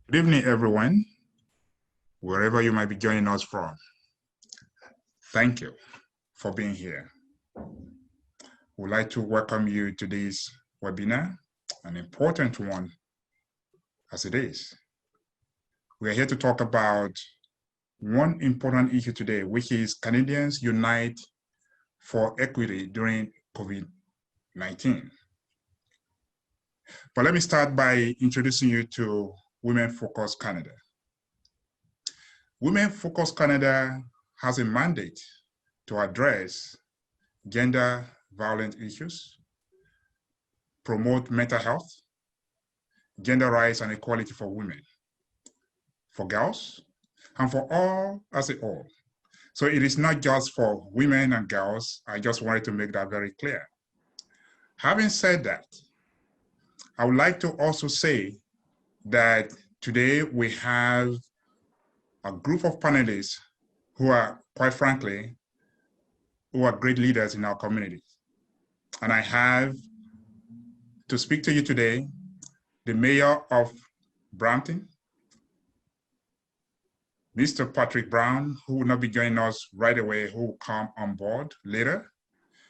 Good evening, everyone, wherever you might be joining us from. Thank you for being here. We'd like to welcome you to this webinar, an important one as it is. We are here to talk about one important issue today, which is Canadians unite for equity during COVID-19. But let me start by introducing you to Women Focus Canada. Women Focus Canada has a mandate to address gender violent issues, promote mental health, gender rights and equality for women, for girls, and for all as a whole. So it is not just for women and girls. I just wanted to make that very clear. Having said that, I would like to also say that today we have a group of panelists who are, quite frankly, who are great leaders in our community. And I have to speak to you today, the Mayor of Brampton, Mr. Patrick Brown, who will not be joining us right away, who will come on board later.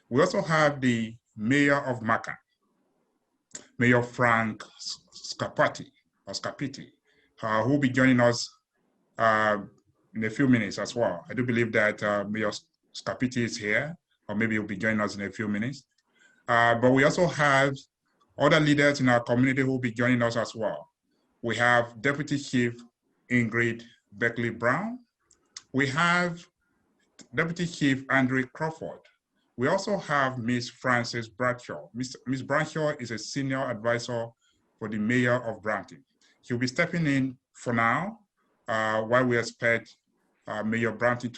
We also have the Mayor of Markham, Mayor Frank Scarpitti, who will be joining us in a few minutes as well. I do believe that Mayor Scarpitti is here, or maybe he'll be joining us in a few minutes. But we also have other leaders in our community who will be joining us as well. We have Deputy Chief Ingrid Berkeley-Brown. We have Deputy Chief André Crawford. We also have Ms. Frances Bradshaw. Ms. Bradshaw is a senior advisor for the Mayor of Brampton. She'll be stepping in for now while we expect the Mayor of Brampton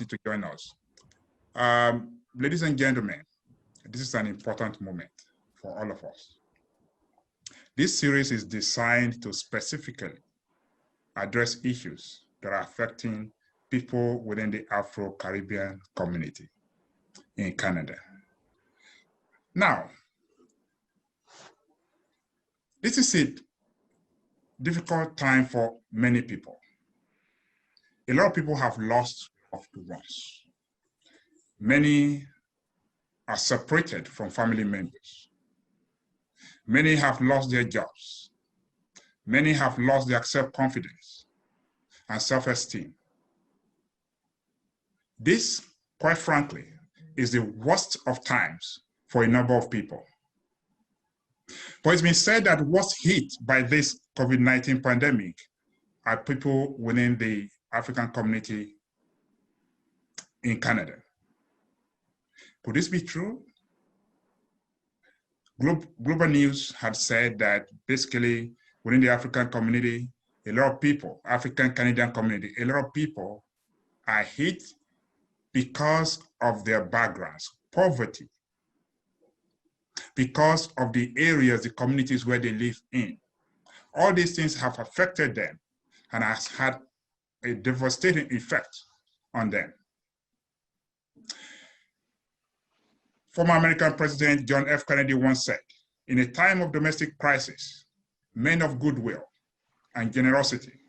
to join us. Ladies and gentlemen, this is an important moment for all of us. This series is designed to specifically address issues that are affecting people within the Afro-Caribbean community in Canada. Now, this is a difficult time for many people. A lot of people have lost loved ones. Many are separated from family members. Many have lost their jobs. Many have lost their self-confidence and self-esteem. This, quite frankly, is the worst of times for a number of people. But it's been said that what's hit by this COVID-19 pandemic are people within the African community in Canada. Could this be true? Global News had said that basically within the African community, a lot of people, African Canadian community, a lot of people are hit because of their backgrounds, poverty, because of the areas, the communities where they live in. All these things have affected them and has had a devastating effect on them. Former American President John F. Kennedy once said, in a time of domestic crisis, men of goodwill and generosity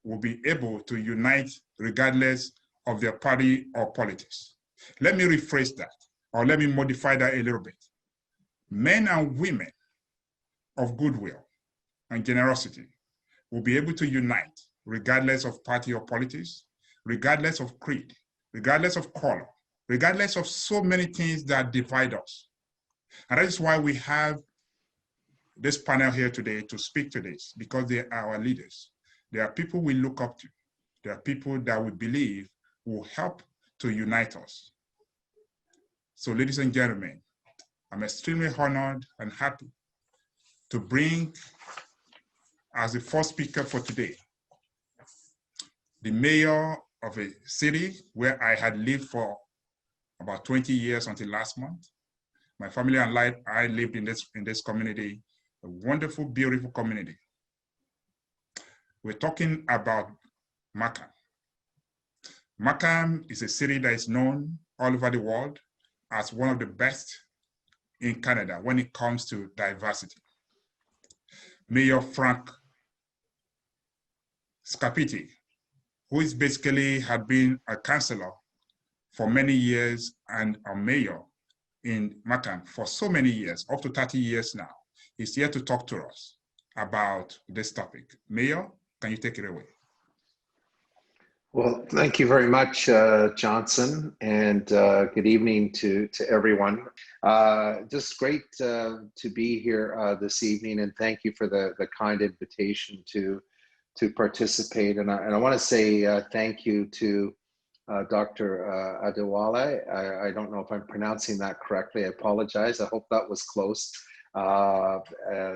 will be able to unite regardless of their party or politics. Let me rephrase that, or let me modify that a little bit. Men and women of goodwill and generosity will be able to unite regardless of party or politics, regardless of creed, regardless of color, regardless of so many things that divide us. And that is why we have this panel here today to speak to this, because they are our leaders. They are people we look up to. They are people that we believe will help to unite us. So ladies and gentlemen, I'm extremely honored and happy to bring as the first speaker for today, the mayor of a city where I had lived for about 20 years until last month. My family and I lived in this community, a wonderful, beautiful community. We're talking about Markham. Markham is a city that is known all over the world as one of the best in Canada when it comes to diversity. Mayor Frank Scarpitti, who is basically had been a councillor for many years and a mayor in Markham for so many years, up to 30 years now. He's here to talk to us about this topic. Mayor, can you take it away? Well, thank you very much, Johnson, and good evening to everyone. Just great to be here this evening, and thank you for the kind invitation to participate. And I want to say thank you to Dr. Adewale. I don't know if I'm pronouncing that correctly. I apologize. I hope that was close.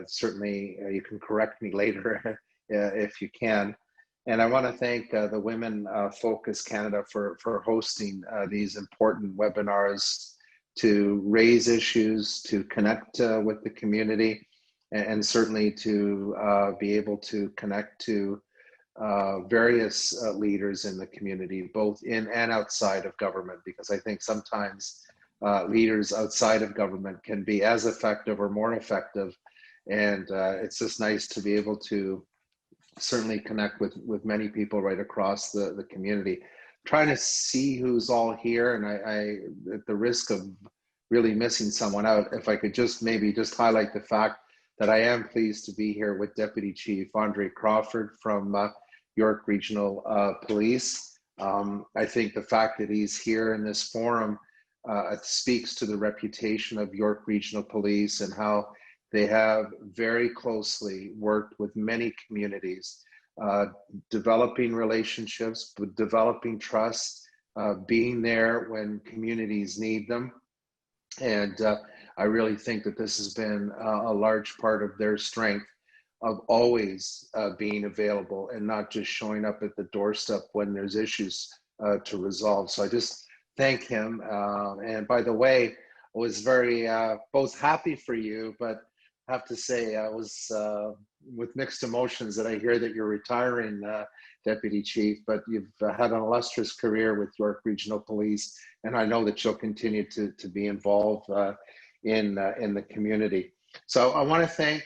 Certainly, you can correct me later if you can. And I want to thank the Women Focus Canada for hosting these important webinars to raise issues, to connect with the community, and certainly to be able to connect to various leaders in the community, both in and outside of government, because I think sometimes leaders outside of government can be as effective or more effective. And it's just nice to be able to certainly connect with many people right across the community. Trying to see who's all here, and I at the risk of really missing someone out, if I could just maybe just highlight the fact that I am pleased to be here with Deputy Chief André Crawford from York Regional Police. I think the fact that he's here in this forum speaks to the reputation of York Regional Police and how they have very closely worked with many communities, developing relationships, developing trust, being there when communities need them. And I really think that this has been a large part of their strength of always being available and not just showing up at the doorstep when there's issues to resolve. So I just thank him. And by the way, I was very both happy for you, but I have to say I was with mixed emotions that I hear that you're retiring, Deputy Chief, but you've had an illustrious career with York Regional Police, and I know that you'll continue to be involved in the community. So I want to thank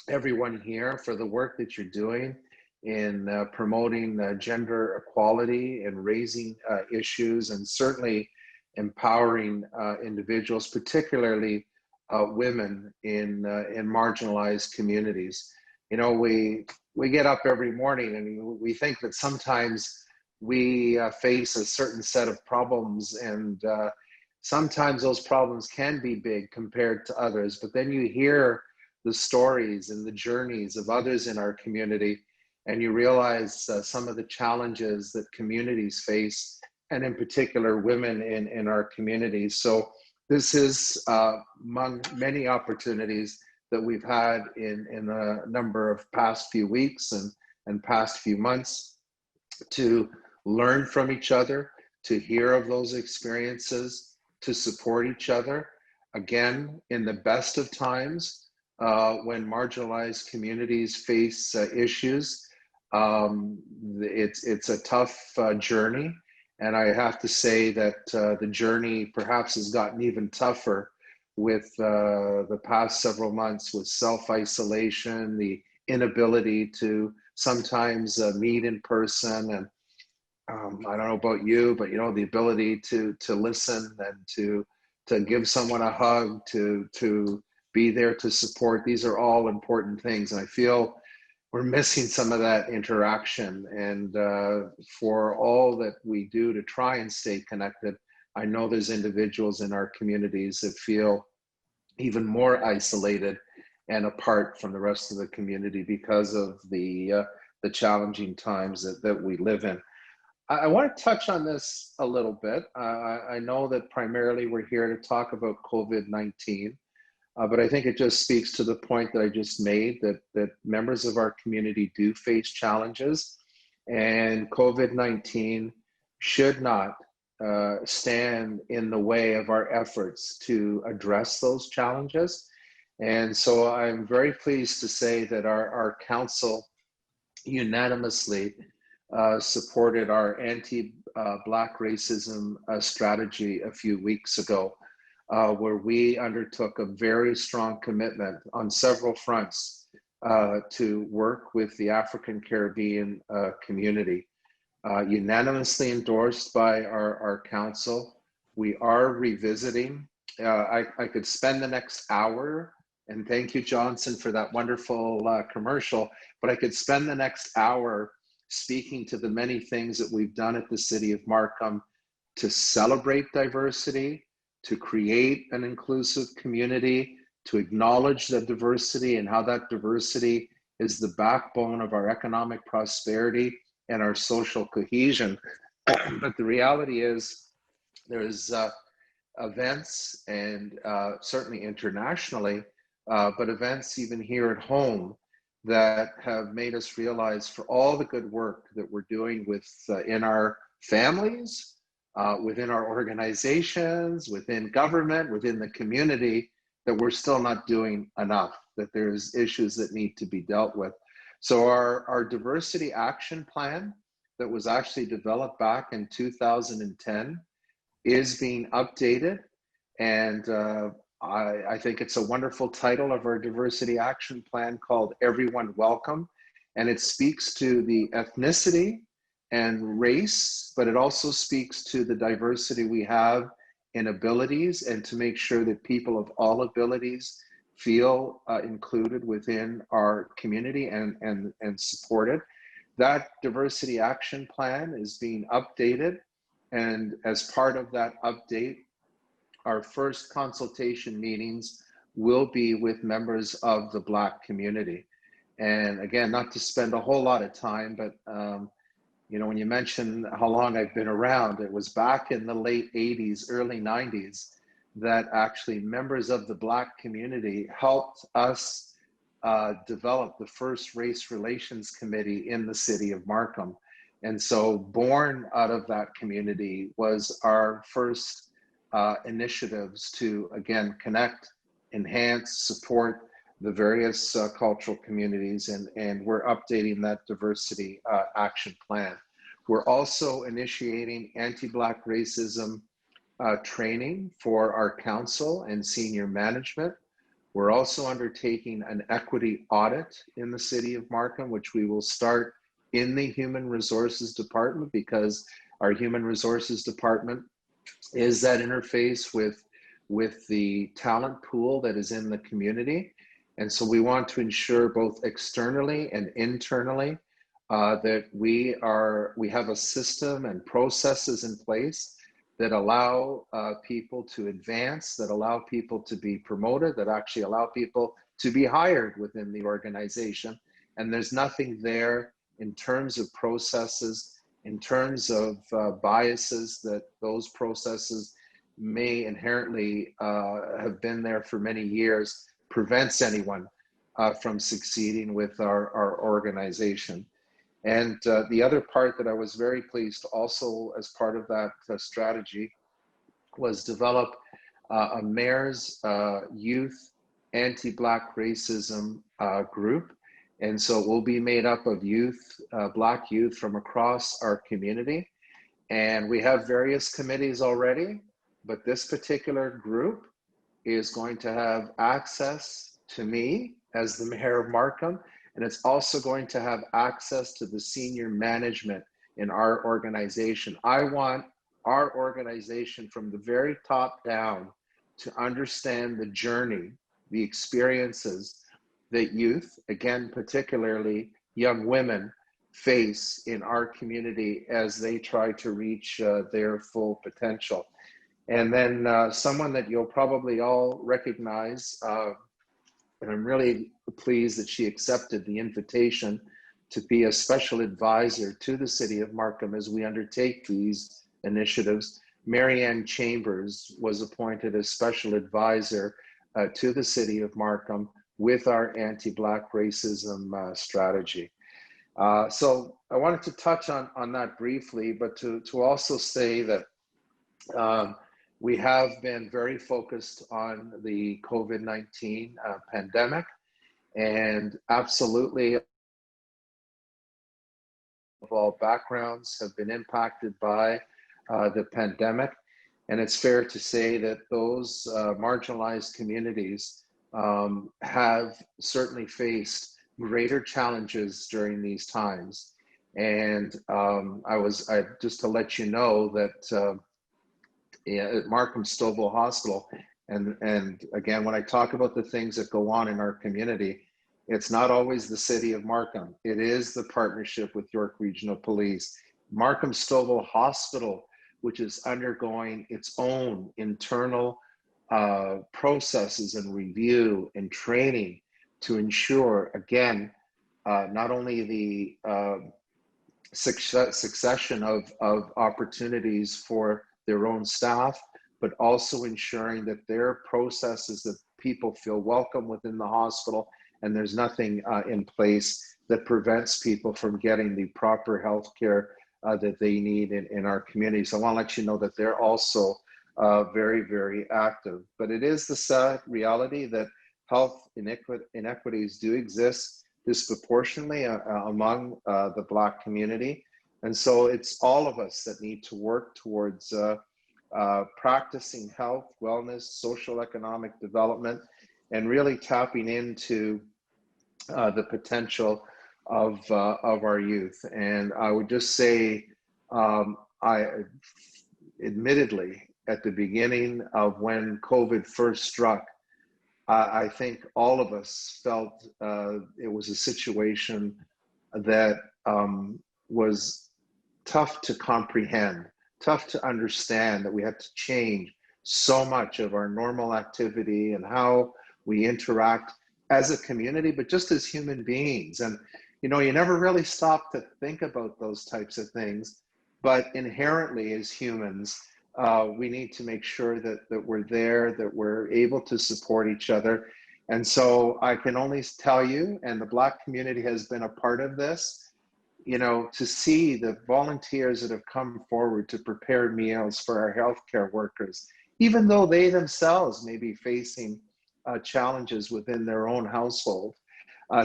everyone here for the work that you're doing in promoting gender equality and raising issues, and certainly empowering individuals, particularly women in marginalized communities. You know, we get up every morning and we think that sometimes we face a certain set of problems, and sometimes those problems can be big compared to others, but then you hear the stories and the journeys of others in our community, and you realize some of the challenges that communities face, and in particular women in our communities. So this is among many opportunities that we've had in a number of past few weeks and past few months to learn from each other, to hear of those experiences, to support each other. Again, in the best of times, when marginalized communities face issues, it's a tough journey. And I have to say that the journey perhaps has gotten even tougher with the past several months, with self-isolation, the inability to sometimes meet in person. And I don't know about you, but you know, the ability to listen and to give someone a hug, to be there to support. These are all important things. And I feel we're missing some of that interaction. And for all that we do to try and stay connected, I know there's individuals in our communities that feel even more isolated and apart from the rest of the community because of the challenging times that we live in. I want to touch on this a little bit. I know that primarily we're here to talk about COVID-19. But I think it just speaks to the point that I just made, that members of our community do face challenges, and COVID-19 should not stand in the way of our efforts to address those challenges. And so I'm very pleased to say that our council unanimously supported our anti-Black racism strategy a few weeks ago. Where we undertook a very strong commitment on several fronts to work with the African-Caribbean community. Unanimously endorsed by our council. We are revisiting. I could spend the next hour, and thank you, Johnson, for that wonderful commercial, but I could spend the next hour speaking to the many things that we've done at the City of Markham to celebrate diversity, to create an inclusive community, to acknowledge the diversity and how that diversity is the backbone of our economic prosperity and our social cohesion. But the reality is there's events, and certainly internationally, but events even here at home that have made us realize, for all the good work that we're doing with in our families, within our organizations, within government, within the community, that we're still not doing enough, that there's issues that need to be dealt with. So our diversity action plan that was actually developed back in 2010 is being updated. And I think it's a wonderful title of our diversity action plan, called Everyone Welcome. And it speaks to the ethnicity and race, but it also speaks to the diversity we have in abilities, and to make sure that people of all abilities feel included within our community and supported. That diversity action plan is being updated. And as part of that update, our first consultation meetings will be with members of the Black community. And again, not to spend a whole lot of time, but you know, when you mention how long I've been around, it was back in the late 80s, early 90s, that actually members of the Black community helped us develop the first race relations committee in the City of Markham. And so born out of that community was our first initiatives to, again, connect, enhance, support the various cultural communities, and we're updating that diversity action plan. We're also initiating anti-Black racism training for our council and senior management. We're also undertaking an equity audit in the City of Markham, which we will start in the Human Resources Department, because our Human Resources Department is that interface with the talent pool that is in the community. And so we want to ensure both externally and internally that we have a system and processes in place that allow people to advance, that allow people to be promoted, that actually allow people to be hired within the organization. And there's nothing there in terms of processes, in terms of biases, that those processes may inherently have been there for many years, prevents anyone from succeeding with our organization. And the other part that I was very pleased also as part of that strategy was develop a mayor's youth anti-Black racism group. And so it will be made up of youth, Black youth from across our community. And we have various committees already, but this particular group is going to have access to me as the mayor of Markham, and it's also going to have access to the senior management in our organization. I want our organization from the very top down to understand the journey, the experiences that youth, again, particularly young women, face in our community as they try to reach their full potential. And then someone that you'll probably all recognize, and I'm really pleased that she accepted the invitation to be a special advisor to the City of Markham as we undertake these initiatives. Marianne Chambers was appointed as special advisor to the City of Markham with our anti-Black racism strategy. So I wanted to touch on that briefly, but to also say that we have been very focused on the COVID-19 pandemic, and absolutely of all backgrounds have been impacted by the pandemic. And it's fair to say that those marginalized communities have certainly faced greater challenges during these times. And just to let you know that at Markham Stouffville Hospital, and again, when I talk about the things that go on in our community, it's not always the city of Markham. It is the partnership with York Regional Police. Markham Stouffville Hospital, which is undergoing its own internal processes and review and training to ensure, again, not only the succession of opportunities for their own staff, but also ensuring that their processes, that people feel welcome within the hospital, and there's nothing in place that prevents people from getting the proper health care that they need in our community. So I want to let you know that they're also very, very active. But it is the sad reality that health inequities do exist disproportionately among the Black community. And so it's all of us that need to work towards practicing health, wellness, social economic development, and really tapping into the potential of our youth. And I would just say, admittedly, at the beginning of when COVID first struck, I think all of us felt it was a situation that was tough to comprehend, tough to understand, that we had to change so much of our normal activity and how we interact as a community, but just as human beings. And, you know, you never really stop to think about those types of things, but inherently as humans, we need to make sure that we're there, that we're able to support each other. And so I can only tell you, and the Black community has been a part of this, you know, to see the volunteers that have come forward to prepare meals for our healthcare workers, even though they themselves may be facing challenges within their own household,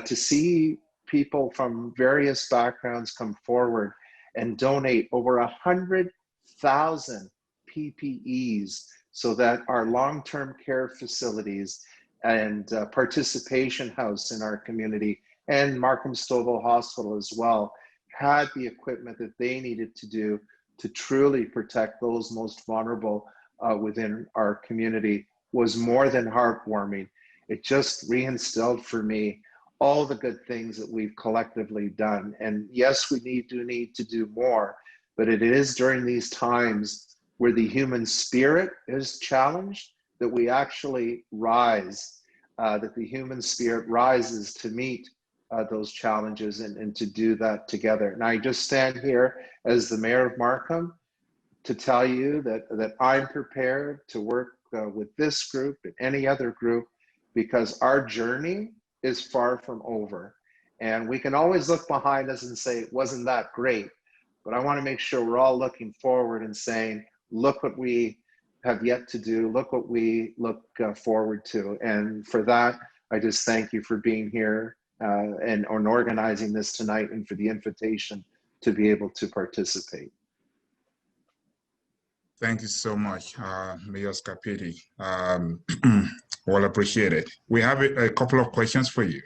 to see people from various backgrounds come forward and donate over 100,000 PPEs so that our long-term care facilities and participation house in our community and Markham Stouffville Hospital as well had the equipment that they needed to do to truly protect those most vulnerable within our community was more than heartwarming. It just reinstilled for me all the good things that we've collectively done. And yes, we need to do more, but it is during these times where the human spirit is challenged that we actually rise, that the human spirit rises to meet those challenges and to do that together. And I just stand here as the mayor of Markham to tell you that I'm prepared to work with this group and any other group, because our journey is far from over. And we can always look behind us and say, wasn't that great? But I want to make sure we're all looking forward and saying, look what we have yet to do, look what we look forward to. And for that, I just thank you for being here and organizing this tonight, and for the invitation to be able to participate. Thank you so much, Mayor Scarpitti. Well appreciated. We have a couple of questions for you,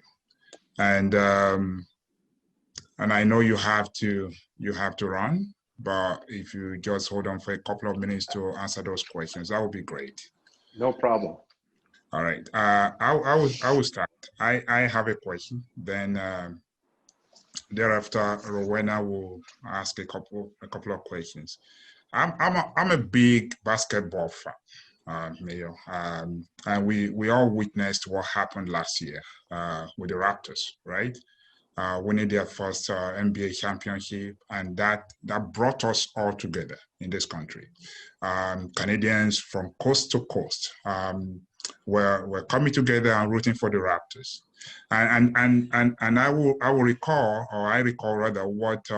and I know you have to run, but if you just hold on for a couple of minutes to answer those questions, that would be great. No problem. All right. I will start. I have a question. Then thereafter, Rowena will ask a couple of questions. I'm a big basketball fan, Mayor, and we all witnessed what happened last year with the Raptors, right? Winning their first NBA championship, and that brought us all together in this country. Canadians from coast to coast were coming together and rooting for the Raptors, and I recall rather what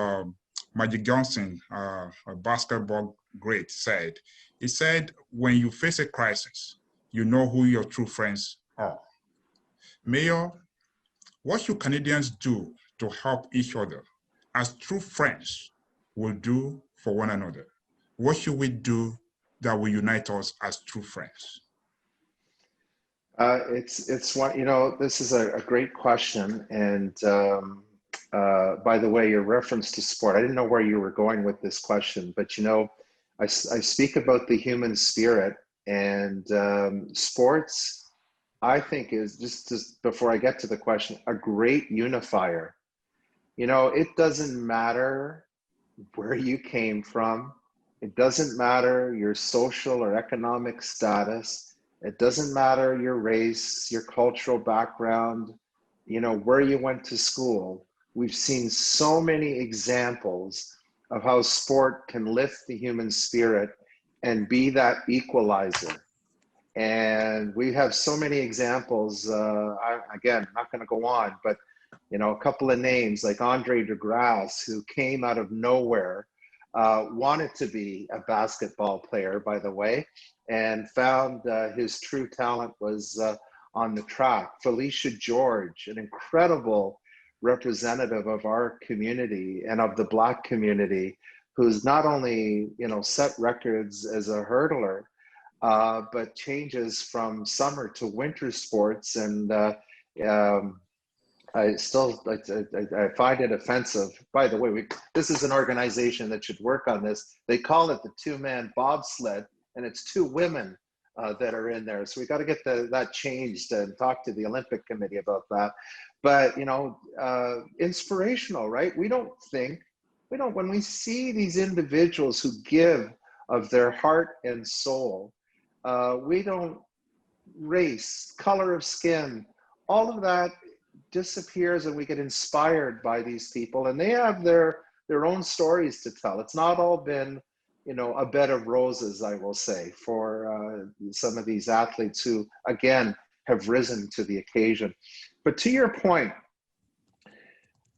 Magic Johnson, a basketball great, said. He said, when you face a crisis, you know who your true friends are. Mayor, what should Canadians do to help each other as true friends will do for one another? What should we do that will unite us as true friends? It's one, this is a great question. And by the way, your reference to sport, I didn't know where you were going with this question, but I speak about the human spirit, and sports, I think, is just before I get to the question, a great unifier. It doesn't matter where you came from. It doesn't matter your social or economic status. It doesn't matter your race, your cultural background, where you went to school. We've seen so many examples of how sport can lift the human spirit and be that equalizer. And we have so many examples. Again, I'm not going to go on, but a couple of names like Andre DeGrasse, who came out of nowhere, wanted to be a basketball player, by the way, and found his true talent was on the track. Felicia George, an incredible representative of our community and of the Black community, who's not only set records as a hurdler, but changes from summer to winter sports. And I find it offensive. By the way, this is an organization that should work on this. They call it the two-man bobsled, and it's two women that are in there. So we got to get that changed and talk to the Olympic Committee about that. But inspirational, right? When we see these individuals who give of their heart and soul, we don't race, color of skin, all of that disappears, and we get inspired by these people, and they have their own stories to tell. It's not all been a bed of roses, I will say, for some of these athletes who again have risen to the occasion. But to your point,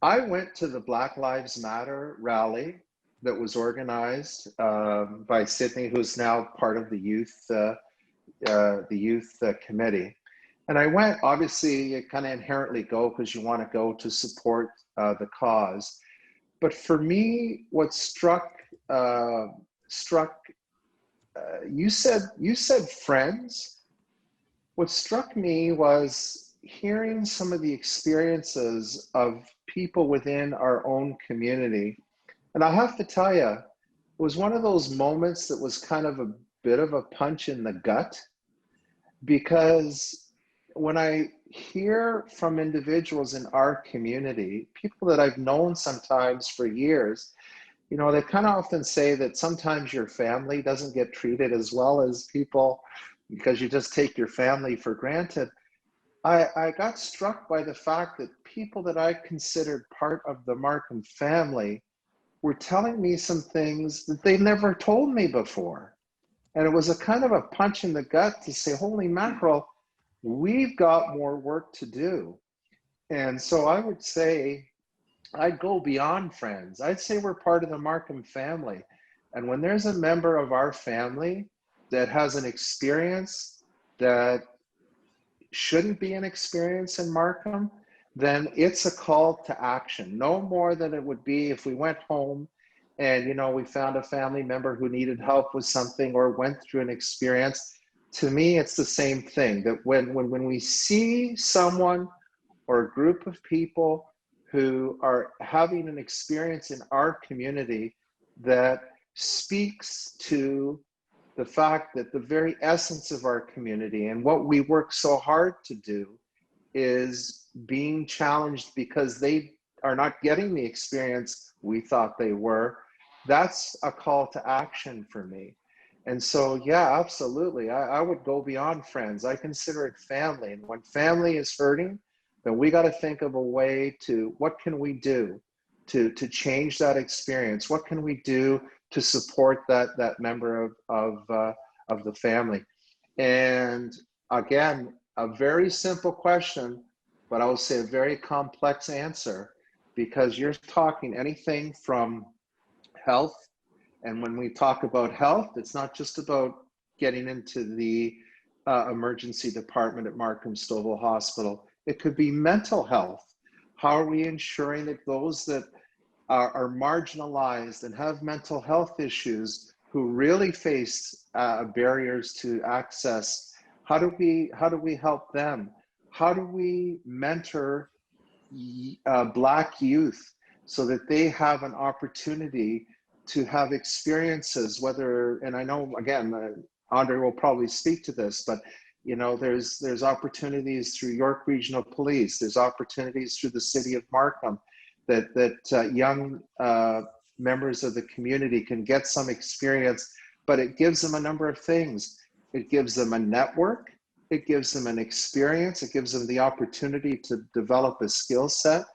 I went to the Black Lives Matter rally that was organized by Sydney, who's now part of the youth committee. And I went, obviously, you kind of inherently go because you want to go to support the cause. But for me, what you said friends. What struck me was hearing some of the experiences of people within our own community. And I have to tell you, it was one of those moments that was kind of a bit of a punch in the gut, because when I hear from individuals in our community, people that I've known sometimes for years, they kind of often say that sometimes your family doesn't get treated as well as people because you just take your family for granted. I got struck by the fact that people that I considered part of the Markham family were telling me some things that they never told me before. And it was a kind of a punch in the gut to say, holy mackerel, we've got more work to do. And so I would say, I'd go beyond friends. I'd say we're part of the Markham family. And when there's a member of our family that has an experience that shouldn't be an experience in Markham, then it's a call to action. No more than it would be if we went home and we found a family member who needed help with something or went through an experience. To me, it's the same thing, that when we see someone or a group of people who are having an experience in our community that speaks to the fact that the very essence of our community and what we work so hard to do is being challenged because they are not getting the experience we thought they were, that's a call to action for me. And so, yeah, absolutely. I would go beyond friends. I consider it family. And when family is hurting, then we got to think of a way to, what can we do to change that experience? What can we do to support that member of the family? And again, a very simple question, but I will say a very complex answer, because you're talking anything from health. And when we talk about health, it's not just about getting into the emergency department at Markham Stouffville Hospital. It could be mental health. How are we ensuring that those that are marginalized and have mental health issues, who really face barriers to access, How do we help them? How do we mentor Black youth so that they have an opportunity to have experiences, whether, and I know, again, Andre will probably speak to this, but you know, there's opportunities through York Regional Police, there's opportunities through the city of Markham that young members of the community can get some experience, but it gives them a number of things. It gives them a network, it gives them an experience, it gives them the opportunity to develop a skill set.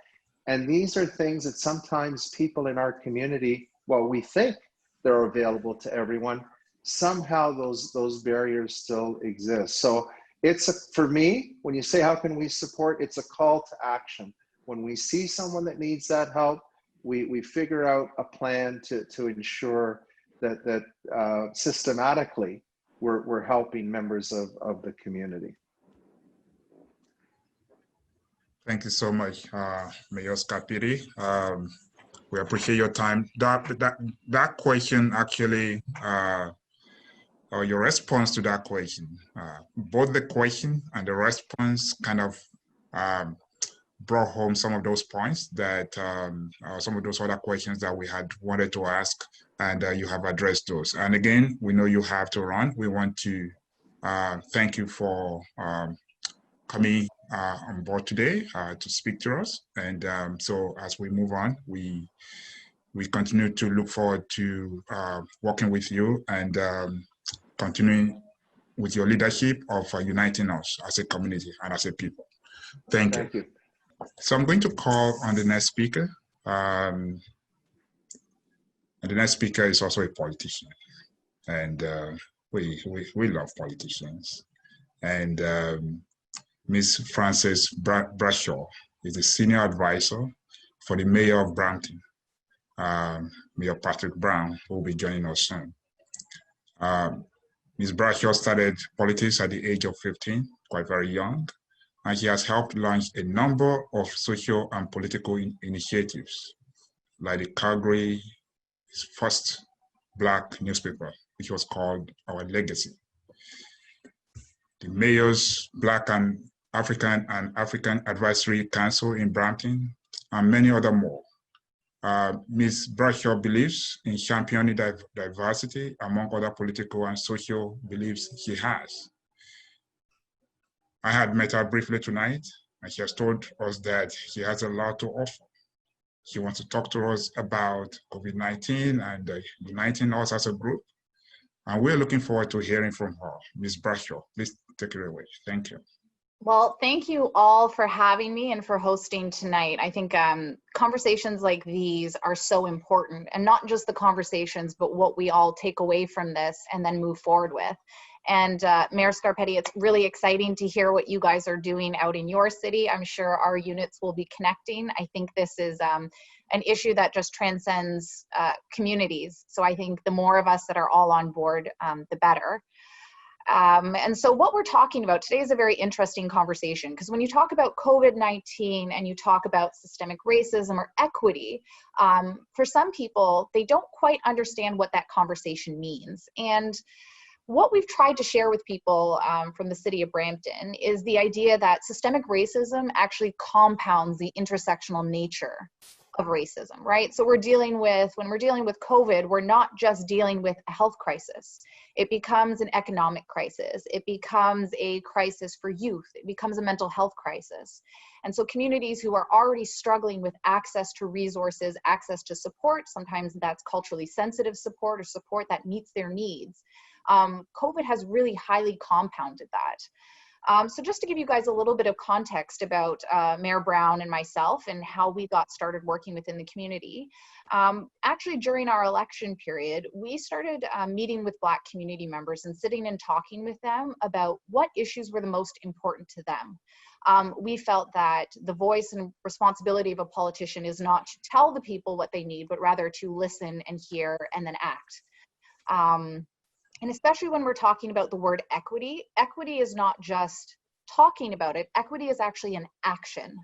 And these are things that sometimes people in our community, well, we think they're available to everyone, somehow those barriers still exist. So for me, when you say how can we support, it's a call to action. When we see someone that needs that help, we figure out a plan to ensure that systematically we're helping members of the community. Thank you so much, Mayor Scarpitti. We appreciate your time. That question actually, or your response to that question, both the question and the response kind of brought home some of those points that some of those other questions that we had wanted to ask, and you have addressed those. And again, we know you have to run. We want to thank you for coming on board today to speak to us. And so as we move on, we continue to look forward to working with you and continuing with your leadership of uniting us as a community and as a people. Thank you. So I'm going to call on the next speaker. And the next speaker is also a politician. And we love politicians. And Ms. Frances Bradshaw is the senior advisor for the mayor of Brampton, Mayor Patrick Brown, who will be joining us soon. Ms. Bradshaw started politics at the age of 15, quite very young, and she has helped launch a number of social and political initiatives, like the Calgary's first Black newspaper, which was called Our Legacy, the Mayor's Black and African Advisory Council in Brampton, and many other more. Ms. Bradshaw believes in championing diversity among other political and social beliefs she has. I had met her briefly tonight, and she has told us that she has a lot to offer. She wants to talk to us about COVID-19 and uniting us as a group. And we're looking forward to hearing from her. Ms. Bradshaw, please take it away. Thank you. Well, thank you all for having me and for hosting tonight. I think conversations like these are so important, and not just the conversations, but what we all take away from this and then move forward with. And Mayor Scarpitti, it's really exciting to hear what you guys are doing out in your city. I'm sure our units will be connecting. I think this is an issue that just transcends communities. So I think the more of us that are all on board, the better. And so what we're talking about today is a very interesting conversation, because when you talk about COVID-19 and you talk about systemic racism or equity, for some people, they don't quite understand what that conversation means. And what we've tried to share with people from the city of Brampton is the idea that systemic racism actually compounds the intersectional nature of racism, right? So when we're dealing with COVID, we're not just dealing with a health crisis. It becomes an economic crisis. It becomes a crisis for youth. It becomes a mental health crisis. And so communities who are already struggling with access to resources, access to support, sometimes that's culturally sensitive support or support that meets their needs, COVID has really highly compounded that. So just to give you guys a little bit of context about Mayor Brown and myself and how we got started working within the community, actually during our election period, we started meeting with Black community members and sitting and talking with them about what issues were the most important to them. We felt that the voice and responsibility of a politician is not to tell the people what they need, but rather to listen and hear and then act. And especially when we're talking about the word equity, equity is not just talking about it. Equity is actually an action.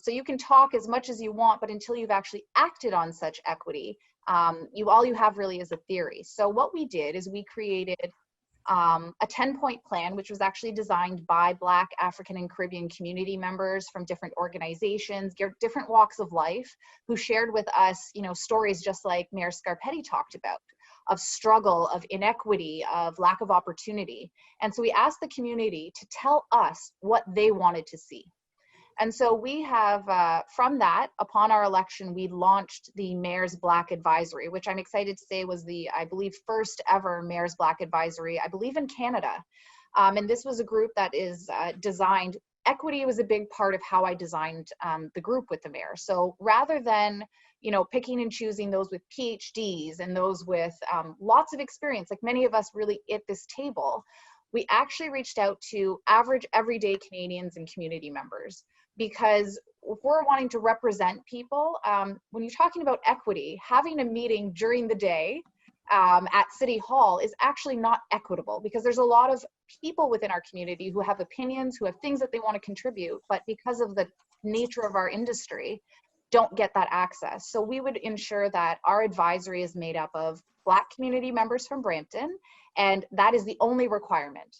So you can talk as much as you want, but until you've actually acted on such equity, all you have really is a theory. So what we did is we created a 10-point plan, which was actually designed by Black, African, and Caribbean community members from different organizations, different walks of life, who shared with us, stories just like Mayor Scarpitti talked about, of struggle, of inequity, of lack of opportunity. And so we asked the community to tell us what they wanted to see. And so we have, from that, upon our election, we launched the Mayor's Black Advisory, which I'm excited to say was the, I believe, first ever Mayor's Black Advisory, I believe in Canada. And this was a group that is designed, equity was a big part of how I designed the group with the mayor. So rather than, picking and choosing those with PhDs and those with lots of experience, like many of us really at this table, we actually reached out to average everyday Canadians and community members. Because if we're wanting to represent people, when you're talking about equity, having a meeting during the day at City Hall is actually not equitable, because there's a lot of people within our community who have opinions, who have things that they want to contribute, but because of the nature of our industry, don't get that access. So we would ensure that our advisory is made up of Black community members from Brampton, and that is the only requirement.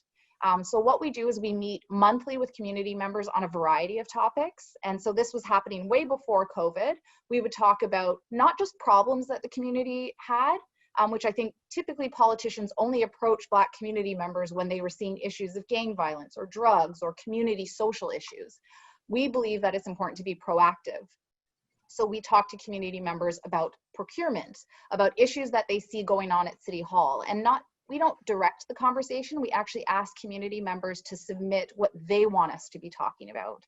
So what we do is we meet monthly with community members on a variety of topics. And so this was happening way before COVID. We would talk about not just problems that the community had, which I think typically politicians only approach Black community members when they were seeing issues of gang violence or drugs or community social issues. We believe that it's important to be proactive. So we talk to community members about procurement, about issues that they see going on at City Hall, and we don't direct the conversation. We actually ask community members to submit what they want us to be talking about.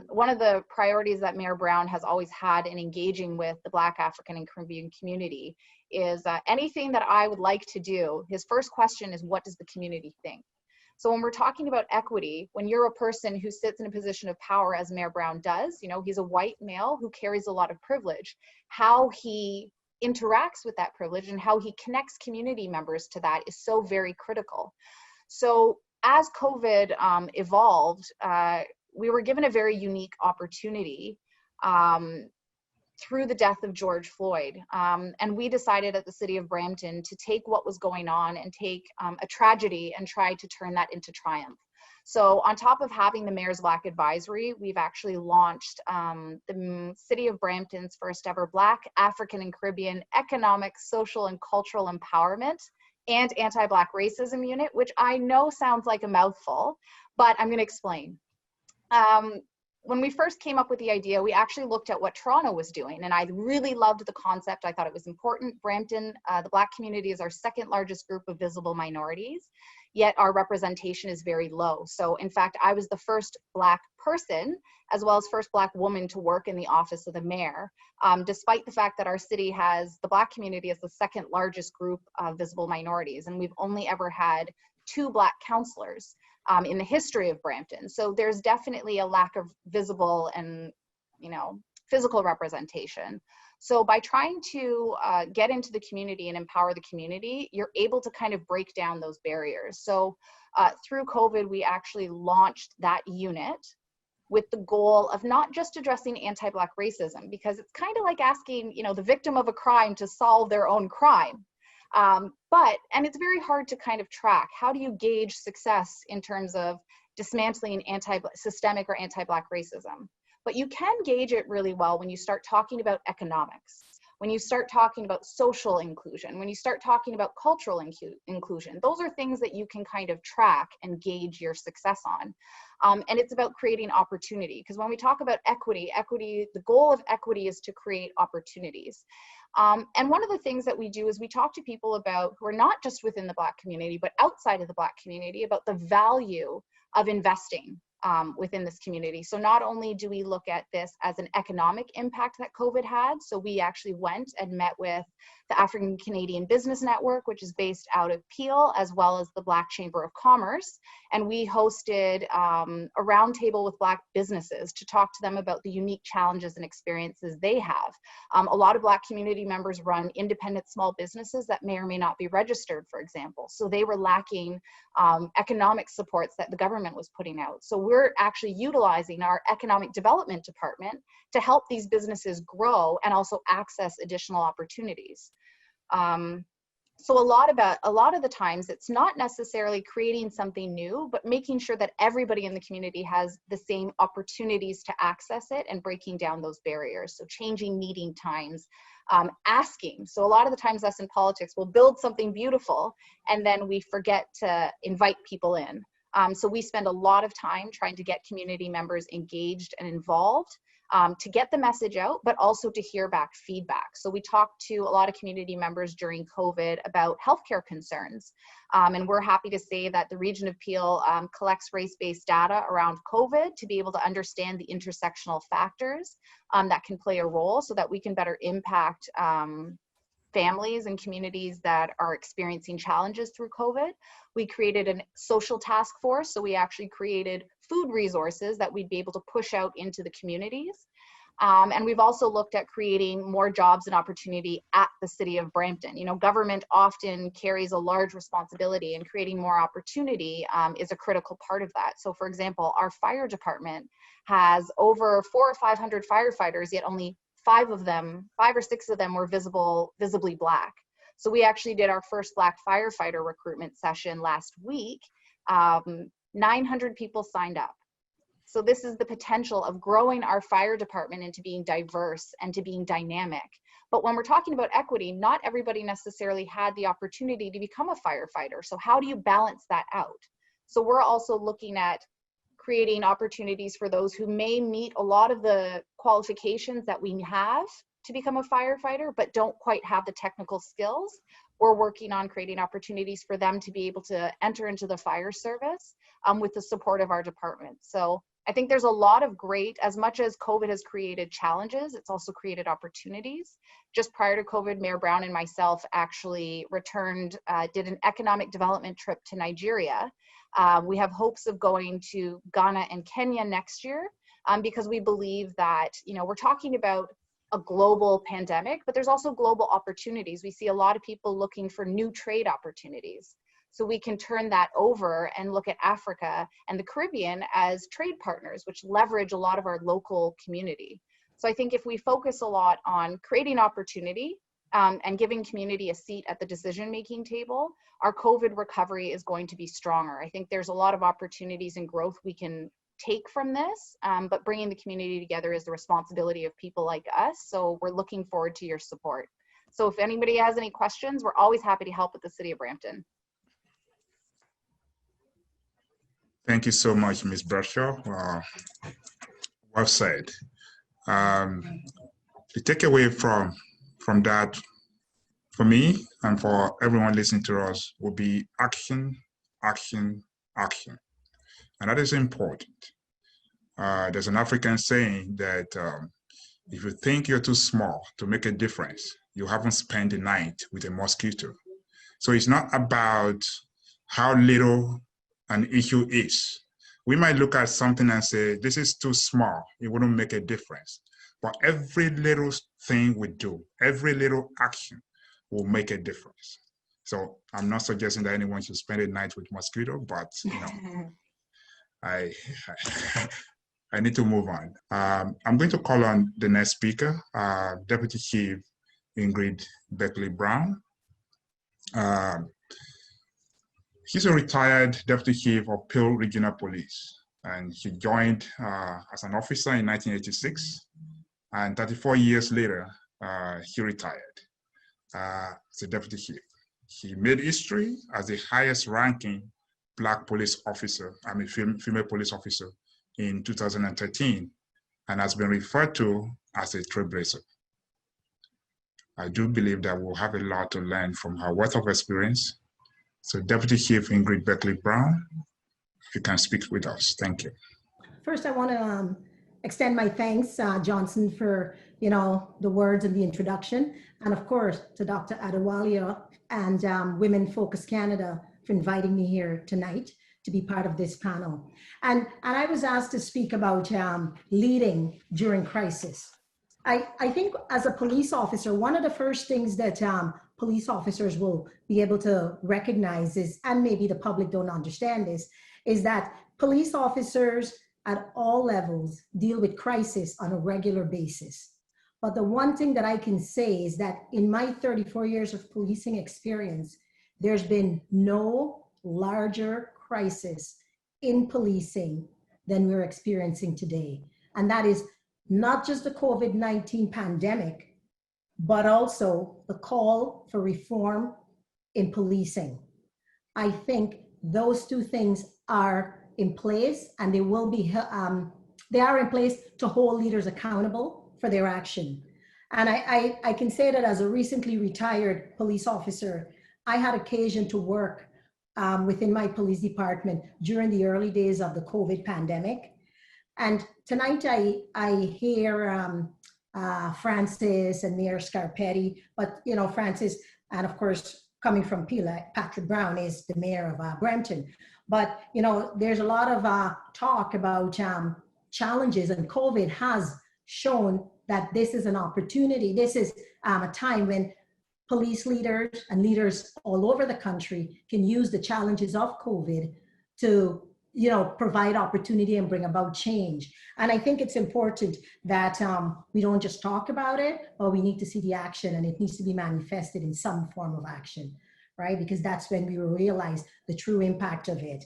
One of the priorities that Mayor Brown has always had in engaging with the Black, African, and Caribbean community is anything that I would like to do, his first question is, what does the community think? So when we're talking about equity, when you're a person who sits in a position of power, as Mayor Brown does, he's a white male who carries a lot of privilege, how he interacts with that privilege and how he connects community members to that is so very critical. So as COVID evolved, we were given a very unique opportunity through the death of George Floyd. And we decided at the City of Brampton to take what was going on and take a tragedy and try to turn that into triumph. So on top of having the Mayor's Black Advisory, we've actually launched the City of Brampton's first ever Black, African, and Caribbean Economic, Social, and Cultural Empowerment and Anti-Black Racism Unit, which I know sounds like a mouthful, but I'm going to explain. When we first came up with the idea, we actually looked at what Toronto was doing, and I really loved the concept. I thought it was important. Brampton, the Black community is our second largest group of visible minorities, yet our representation is very low. So in fact, I was the first Black person, as well as first Black woman to work in the office of the mayor, despite the fact that our city has, the Black community is the second largest group of visible minorities, and we've only ever had 2 Black councillors in the history of Brampton. So there's definitely a lack of visible and, physical representation. So by trying to get into the community and empower the community, you're able to kind of break down those barriers. So through COVID, we actually launched that unit with the goal of not just addressing anti-Black racism, because it's kind of like asking, the victim of a crime to solve their own crime. And it's very hard to kind of track. How do you gauge success in terms of dismantling systemic or anti-Black racism? But you can gauge it really well when you start talking about economics, when you start talking about social inclusion, when you start talking about cultural inclusion. Those are things that you can kind of track and gauge your success on. And it's about creating opportunity, because when we talk about equity, the goal of equity is to create opportunities. And one of the things that we do is we talk to people about, who are not just within the Black community, but outside of the Black community, about the value of investing within this community. So not only do we look at this as an economic impact that COVID had, so we actually went and met with the African Canadian Business Network, which is based out of Peel, as well as the Black Chamber of Commerce. And we hosted a roundtable with Black businesses to talk to them about the unique challenges and experiences they have. A lot of Black community members run independent small businesses that may or may not be registered, for example. So they were lacking economic supports that the government was putting out. So we're actually utilizing our economic development department to help these businesses grow and also access additional opportunities. So a lot of the times it's not necessarily creating something new, but making sure that everybody in the community has the same opportunities to access it and breaking down those barriers. So changing meeting times, asking. So a lot of the times us in politics will build something beautiful and then we forget to invite people in. So we spend a lot of time trying to get community members engaged and involved. To get the message out, but also to hear back feedback. So we talked to a lot of community members during COVID about healthcare concerns. And we're happy to say that the region of Peel collects race-based data around COVID to be able to understand the intersectional factors that can play a role so that we can better impact families and communities that are experiencing challenges through COVID. We created a social task force, so we actually created food resources that we'd be able to push out into the communities. And we've also looked at creating more jobs and opportunity at the city of Brampton. You know, government often carries a large responsibility, and creating more opportunity is a critical part of that. So for example, our fire department has over 400 or 500 firefighters, yet only 5 or 6 of them were visibly Black. So we actually did our first Black firefighter recruitment session last week. 900 people signed up. So this is the potential of growing our fire department into being diverse and to being dynamic. But when we're talking about equity, not everybody necessarily had the opportunity to become a firefighter. So how do you balance that out? So we're also looking at creating opportunities for those who may meet a lot of the qualifications that we have to become a firefighter, but don't quite have the technical skills. We're working on creating opportunities for them to be able to enter into the fire service with the support of our department. So I think there's a lot of great, as much as COVID has created challenges, it's also created opportunities. Just prior to COVID, Mayor Brown and myself actually returned, did an economic development trip to Nigeria. We have hopes of going to Ghana and Kenya next year because we believe that, you know, we're talking about a global pandemic, but there's also global opportunities. We see a lot of people looking for new trade opportunities. So we can turn that over and look at Africa and the Caribbean as trade partners, which leverage a lot of our local community. So I think if we focus a lot on creating opportunity and giving community a seat at the decision-making table, our COVID recovery is going to be stronger. I think there's a lot of opportunities and growth we can take from this, but bringing the community together is the responsibility of people like us. So we're looking forward to your support. So if anybody has any questions, we're always happy to help with the City of Brampton. Thank you so much, Ms. Bradshaw. Well said. The takeaway from that, for me and for everyone listening to us, will be action, action, action. And that is important. There's an African saying that if you think you're too small to make a difference, you haven't spent the night with a mosquito. So it's not about how little an issue is. We might look at something and say, this is too small, it wouldn't make a difference. But every little thing we do, every little action will make a difference. So I'm not suggesting that anyone should spend a night with mosquito, but you know, I need to move on. I'm going to call on the next speaker, Deputy Chief Ingrid Berkeley-Brown. She's a retired Deputy Chief of Peel Regional Police, and she joined as an officer in 1986, and 34 years later, she retired as a Deputy Chief. She made history as the highest ranking Black police officer, female police officer in 2013, and has been referred to as a trailblazer. I do believe that we'll have a lot to learn from her wealth of experience. So Deputy Chief Ingrid Berkeley-Brown, if you can speak with us, thank you. First, I want to extend my thanks, Johnson, for the words and the introduction, and of course to Dr. Adewalia and Women Focus Canada for inviting me here tonight to be part of this panel. And I was asked to speak about leading during crisis. I think as a police officer, one of the first things that police officers will be able to recognize is, and maybe the public don't understand this, is that police officers at all levels deal with crisis on a regular basis. But the one thing that I can say is that in my 34 years of policing experience, there's been no larger crisis in policing than we're experiencing today. And that is not just the COVID-19 pandemic, but also the call for reform in policing. I think those two things are in place, and they will be, they are in place to hold leaders accountable for their action. And I can say that as a recently retired police officer, I had occasion to work within my police department during the early days of the COVID pandemic. And tonight I hear Francis and Mayor Scarpitti, but you know, Francis, and of course, coming from Pila, Patrick Brown is the mayor of Brampton. But you know, there's a lot of talk about challenges, and COVID has shown that this is an opportunity. This is a time when police leaders and leaders all over the country can use the challenges of COVID to, you know, provide opportunity and bring about change. And I think it's important that we don't just talk about it, but we need to see the action, and it needs to be manifested in some form of action, right? Because that's when we will realize the true impact of it.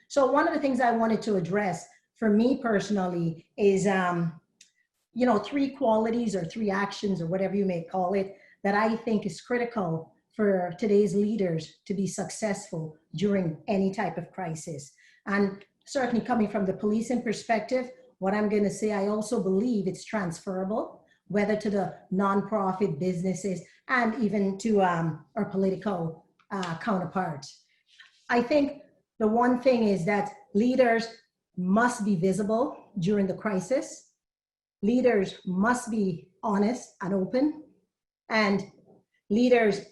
So one of the things I wanted to address for me personally is, you know, 3 qualities or 3 actions or whatever you may call it that I think is critical for today's leaders to be successful during any type of crisis. And certainly coming from the policing perspective, what I'm going to say, I also believe it's transferable, whether to the nonprofit businesses and even to our political counterparts. I think the one thing is that leaders must be visible during the crisis. Leaders must be honest and open, and leaders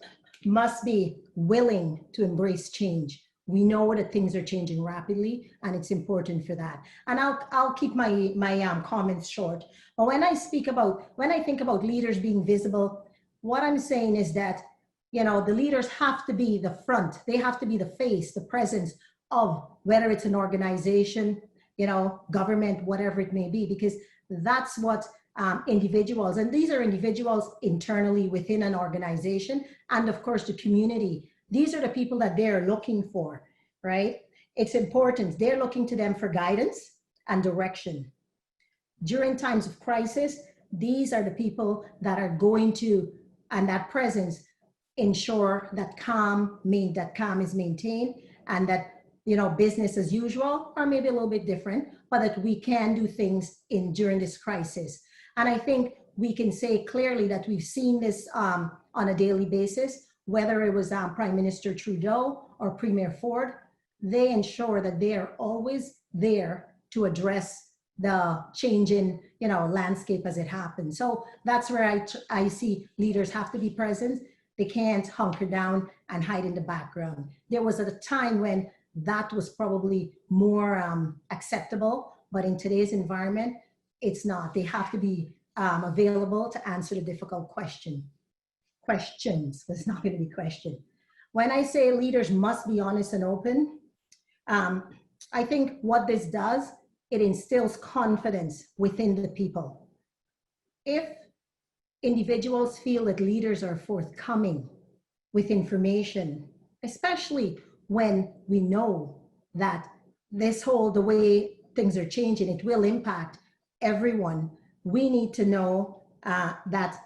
must be willing to embrace change. We know that things are changing rapidly, and it's important for that. And I'll keep my comments short. But when I think about leaders being visible, what I'm saying is that, you know, the leaders have to be the front. They have to be the face, the presence of whether it's an organization, you know, government, whatever it may be, because that's what individuals, and these are individuals internally within an organization, and of course the community. These are the people that they're looking for, right? It's important. They're looking to them for guidance and direction. During times of crisis, these are the people that are going to, and that presence, ensure that calm is maintained, and that, you know, business as usual, or maybe a little bit different, but that we can do things during this crisis. And I think we can say clearly that we've seen this on a daily basis, whether it was Prime Minister Trudeau or Premier Ford. They ensure that they are always there to address the change in, you know, landscape as it happens. So that's where I see leaders have to be present. They can't hunker down and hide in the background. There was a time when that was probably more acceptable, but in today's environment, it's not. They have to be available to answer the difficult questions, but it's not going to be questioned. When I say leaders must be honest and open, I think what this does, it instills confidence within the people. If individuals feel that leaders are forthcoming with information, especially when we know that the way things are changing, it will impact everyone, we need to know that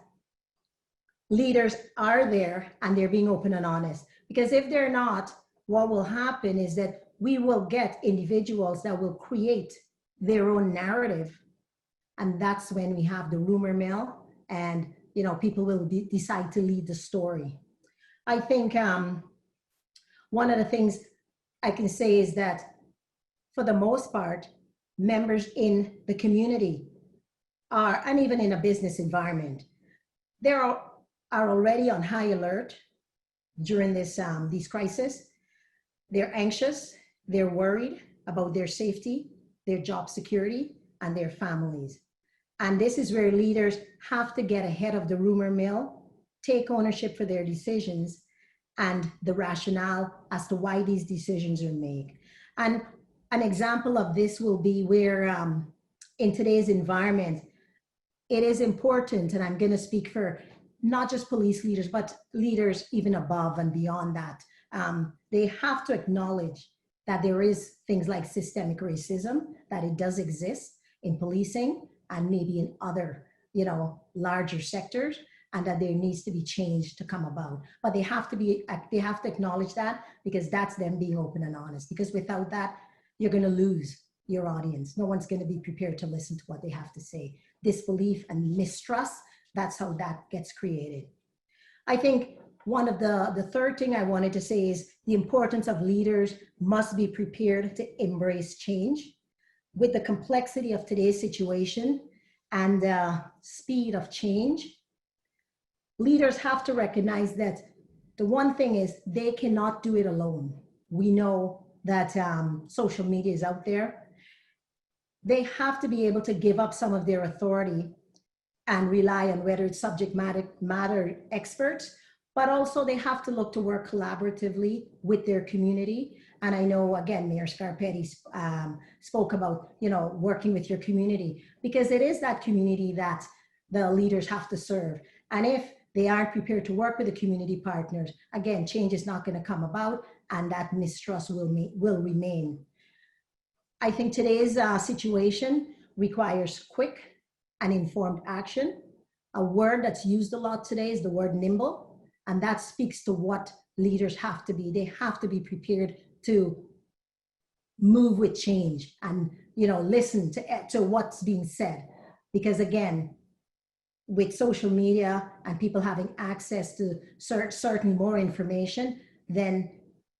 leaders are there and they're being open and honest. Because if they're not, what will happen is that we will get individuals that will create their own narrative. And that's when we have the rumor mill, and, you know, people will decide to lead the story. I think one of the things I can say is that for the most part, members in the community are, and even in a business environment, they are already on high alert during these crises. They're anxious, they're worried about their safety, their job security, and their families. And this is where leaders have to get ahead of the rumor mill, take ownership for their decisions and the rationale as to why these decisions are made. And an example of this will be where in today's environment, it is important, and I'm going to speak for not just police leaders, but leaders even above and beyond that. They have to acknowledge that there is things like systemic racism, that it does exist in policing and maybe in other, larger sectors, and that there needs to be change to come about. But they have to acknowledge that, because that's them being open and honest, because without that, you're going to lose your audience. No one's going to be prepared to listen to what they have to say. Disbelief and mistrust, that's how that gets created. I think one of the third thing I wanted to say is the importance of leaders must be prepared to embrace change. With the complexity of today's situation and the speed of change, leaders have to recognize that the one thing is they cannot do it alone. We know that social media is out there. They have to be able to give up some of their authority and rely on whether it's subject matter experts, but also they have to look to work collaboratively with their community. And I know, again, Mayor Scarpitti spoke about, working with your community, because it is that community that the leaders have to serve. And if they aren't prepared to work with the community partners, again, change is not going to come about, and that mistrust will remain. I think today's situation requires quick and informed action. A word that's used a lot today is the word nimble, and that speaks to what leaders have to be. They have to be prepared to move with change and listen to what's being said, because again, with social media and people having access to certain more information, then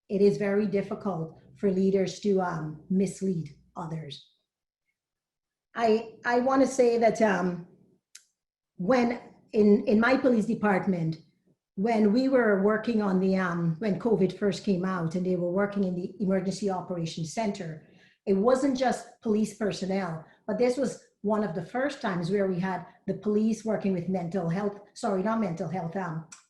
it is very difficult for leaders to mislead others. I want to say that when in my police department, when we were working on the, when COVID first came out and they were working in the Emergency Operations Center, it wasn't just police personnel, but this was one of the first times where we had the police working with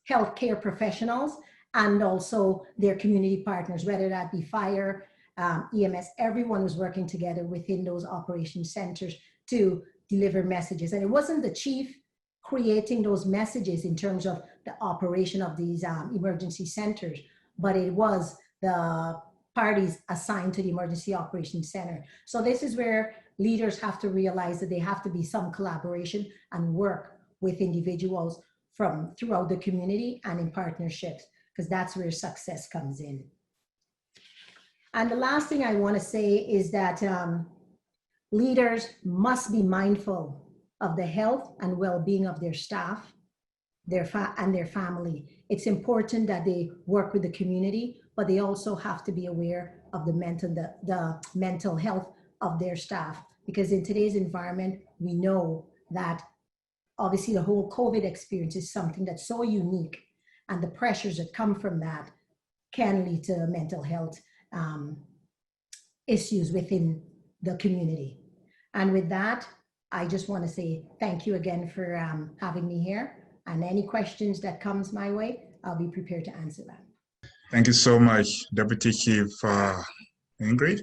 healthcare professionals, and also their community partners, whether that be fire, EMS, everyone was working together within those operation centers to deliver messages. And it wasn't the chief creating those messages in terms of the operation of these emergency centers, but it was the parties assigned to the Emergency Operations Center. So this is where leaders have to realize that they have to be some collaboration and work with individuals from throughout the community and in partnerships, because that's where success comes in. And the last thing I want to say is that leaders must be mindful of the health and well-being of their staff, and their family. It's important that they work with the community, but they also have to be aware of the mental health of their staff, because in today's environment, we know that obviously the whole COVID experience is something that's so unique, and the pressures that come from that can lead to mental health issues within the community. And with that, I just want to say thank you again for having me here, and any questions that comes my way, I'll be prepared to answer them. Thank you so much, Deputy Chief Ingrid.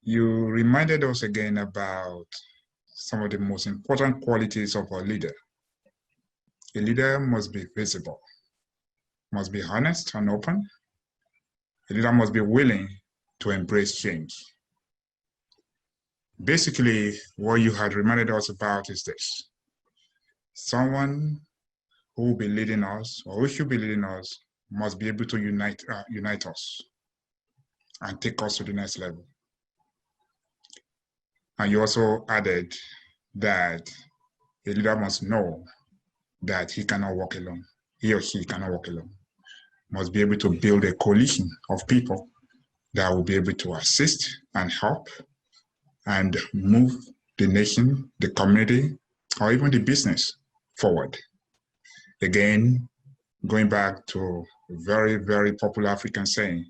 You reminded us again about some of the most important qualities of a leader. A leader must be visible, must be honest and open. A leader must be willing to embrace change. Basically, what you had reminded us about is this: someone who will be leading us, or who should be leading us, must be able to unite us and take us to the next level. And you also added that a leader must know that he cannot walk alone. He or she cannot walk alone. Must be able to build a coalition of people that will be able to assist and help and move the nation, the community, or even the business forward. Again, going back to a very, very popular African saying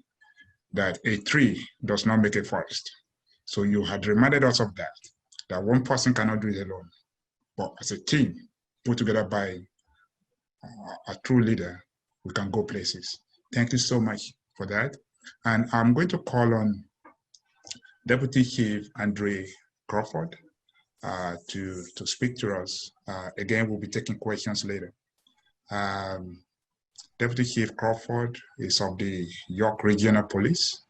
that a tree does not make a forest. So you had reminded us of that one person cannot do it alone, but as a team put together by a true leader, we can go places. Thank you so much for that. And I'm going to call on Deputy Chief André Crawford to speak to us. Again, we'll be taking questions later. Deputy Chief Crawford is of the York Regional Police.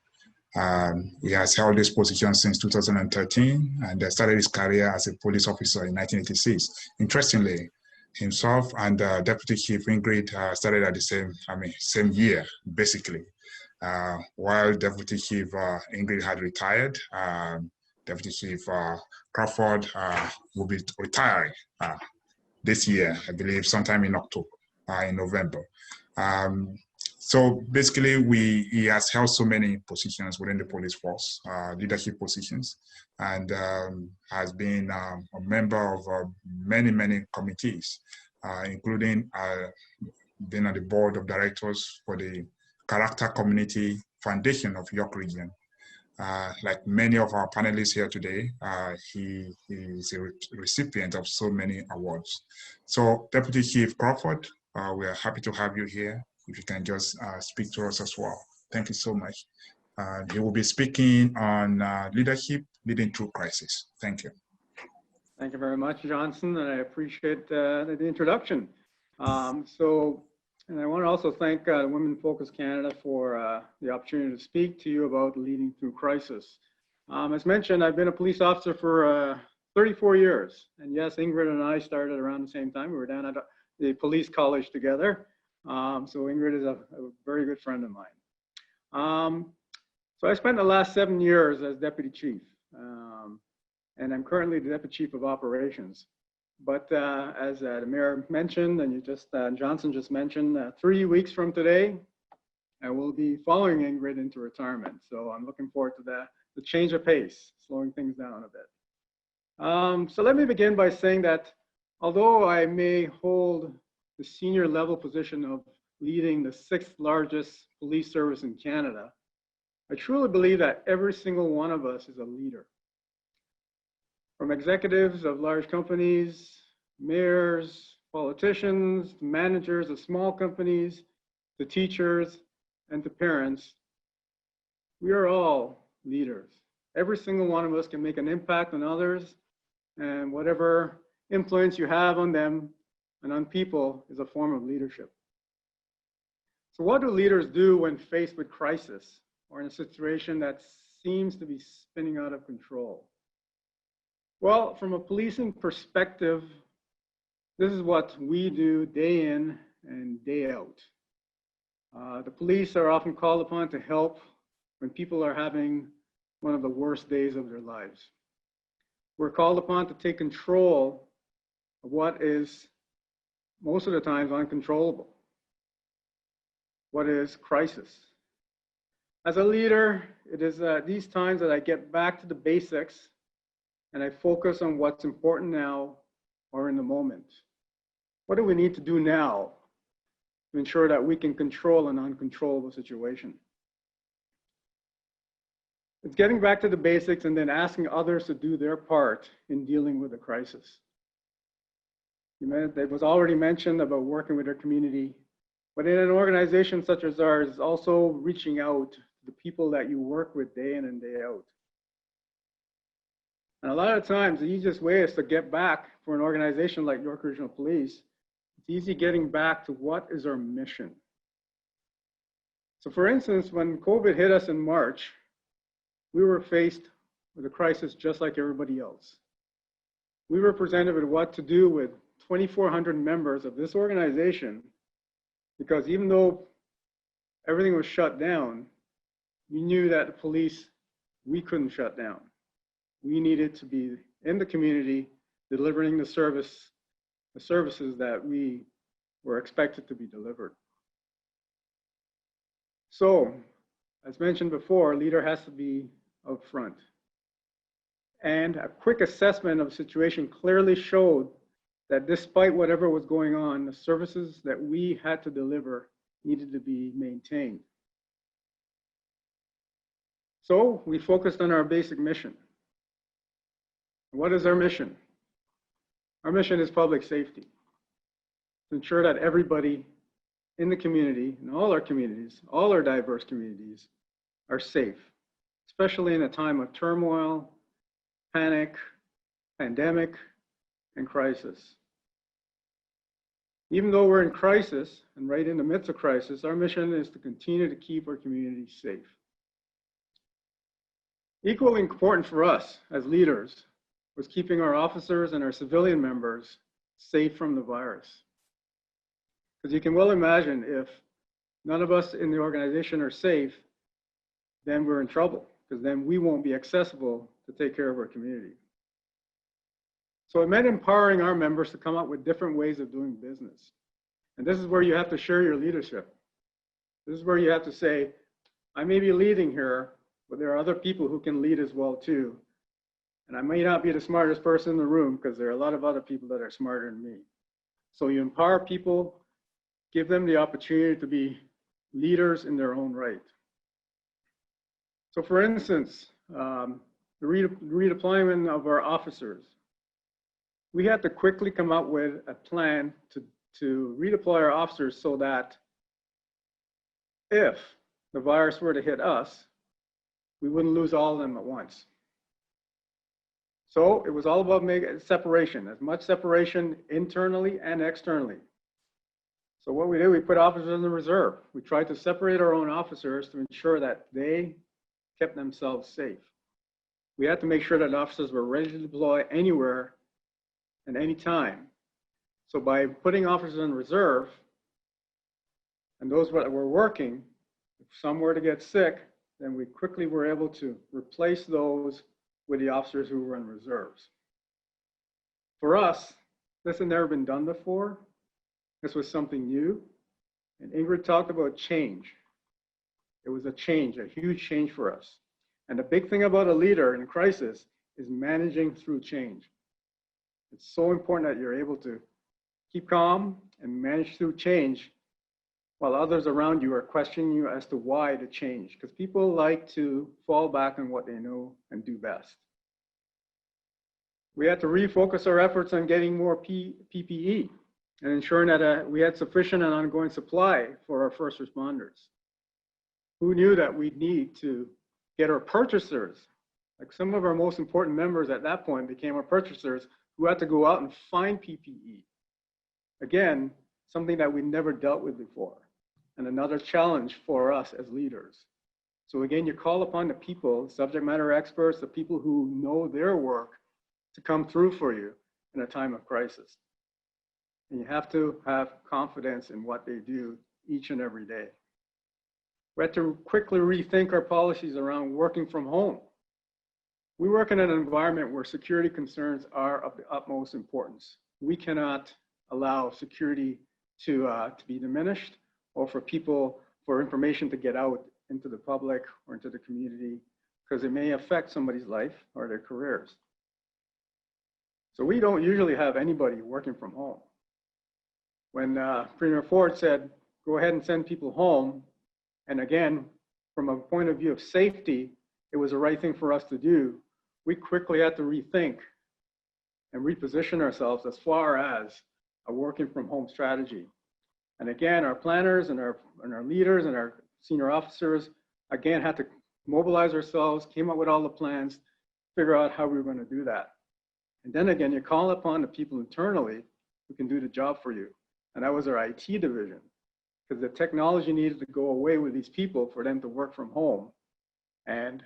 He has held this position since 2013 and started his career as a police officer in 1986. Interestingly, himself and Deputy Chief Ingrid started at the same year, basically. While Deputy Chief Ingrid had retired, Deputy Chief Crawford will be retiring this year, I believe, sometime in October, in November. So basically, he has held so many positions within the police force, leadership positions, and has been a member of many committees, including being on the board of directors for the Character Community Foundation of York Region. Like many of our panelists here today, he is a recipient of so many awards. So Deputy Chief Crawford, we are happy to have you here. If you can just speak to us as well. Thank you so much. He will be speaking on leadership leading through crisis. Thank you. Thank you very much, Johnson, and I appreciate the introduction. And I want to also thank Women Focus Canada for the opportunity to speak to you about leading through crisis. As mentioned, I've been a police officer for 34 years. And yes, Ingrid and I started around the same time. We were down at the police college together. So Ingrid is a very good friend of mine. So I spent the last 7 years as deputy chief, and I'm currently the deputy chief of operations. But as the mayor mentioned, and Johnson just mentioned, 3 weeks from today, I will be following Ingrid into retirement. So I'm looking forward to the change of pace, slowing things down a bit. So let me begin by saying that although I may hold the senior level position of leading the 6th largest police service in Canada, I truly believe that every single one of us is a leader. From executives of large companies, mayors, politicians, managers of small companies, to teachers, and to parents, we are all leaders. Every single one of us can make an impact on others, and whatever influence you have on them and on people is a form of leadership. So what do leaders do when faced with crisis or in a situation that seems to be spinning out of control? Well, from a policing perspective, this is what we do day in and day out. The police are often called upon to help when people are having one of the worst days of their lives. We're called upon to take control of what is most of the times uncontrollable. What is crisis? As a leader, it is these times that I get back to the basics and I focus on what's important now or in the moment. What do we need to do now to ensure that we can control an uncontrollable situation? It's getting back to the basics and then asking others to do their part in dealing with the crisis. It was already mentioned about working with our community, but in an organization such as ours, it's also reaching out to the people that you work with day in and day out. And a lot of times, the easiest way is to get back for an organization like York Regional Police. It's easy getting back to what is our mission. So for instance, when COVID hit us in March, we were faced with a crisis just like everybody else. We were presented with what to do with 2,400 members of this organization, because even though everything was shut down, we knew that the police, we couldn't shut down. We needed to be in the community, delivering the services that we were expected to be delivered. So, as mentioned before, a leader has to be up front. And a quick assessment of the situation clearly showed that despite whatever was going on, the services that we had to deliver needed to be maintained. So we focused on our basic mission. What is our mission? Our mission is public safety, to ensure that everybody in the community, in all our communities, all our diverse communities, are safe, especially in a time of turmoil, panic, pandemic, and crisis. Even though we're in crisis and right in the midst of crisis, our mission is to continue to keep our communities safe. Equally important for us as leaders was keeping our officers and our civilian members safe from the virus. Because you can well imagine if none of us in the organization are safe, then we're in trouble, because then we won't be accessible to take care of our community. So it meant empowering our members to come up with different ways of doing business. And this is where you have to share your leadership. This is where you have to say, I may be leading here, but there are other people who can lead as well too. And I may not be the smartest person in the room because there are a lot of other people that are smarter than me. So you empower people, give them the opportunity to be leaders in their own right. So for instance, the redeployment of our officers. We had to quickly come up with a plan to redeploy our officers so that if the virus were to hit us, we wouldn't lose all of them at once. So it was all about making separation, as much separation internally and externally. So what we did, we put officers in the reserve. We tried to separate our own officers to ensure that they kept themselves safe. We had to make sure that officers were ready to deploy anywhere and any time. So by putting officers in reserve, and those that were working, if some were to get sick, then we quickly were able to replace those with the officers who were in reserves. For us, this had never been done before. This was something new. And Ingrid talked about change. It was a change, a huge change for us. And the big thing about a leader in crisis is managing through change. It's so important that you're able to keep calm and manage through change while others around you are questioning you as to why the change, because people like to fall back on what they know and do best. We had to refocus our efforts on getting more PPE and ensuring that we had sufficient and ongoing supply for our first responders. Who knew that we'd need to get our purchasers, like some of our most important members at that point became our purchasers who had to go out and find PPE. Again, something that we never dealt with before, and another challenge for us as leaders. So again, you call upon the people, subject matter experts, the people who know their work to come through for you in a time of crisis. And you have to have confidence in what they do each and every day. We had to quickly rethink our policies around working from home. We work in an environment where security concerns are of the utmost importance. We cannot allow security to be diminished or for information to get out into the public or into the community because it may affect somebody's life or their careers. So we don't usually have anybody working from home. When Premier Ford said, go ahead and send people home, and again, from a point of view of safety, it was the right thing for us to do. We quickly had to rethink and reposition ourselves as far as a working from home strategy. And again, our planners and our leaders and our senior officers, again, had to mobilize ourselves, came up with all the plans, figure out how we were going to do that. And then again, you call upon the people internally who can do the job for you. And that was our IT division, because the technology needed to go away with these people for them to work from home and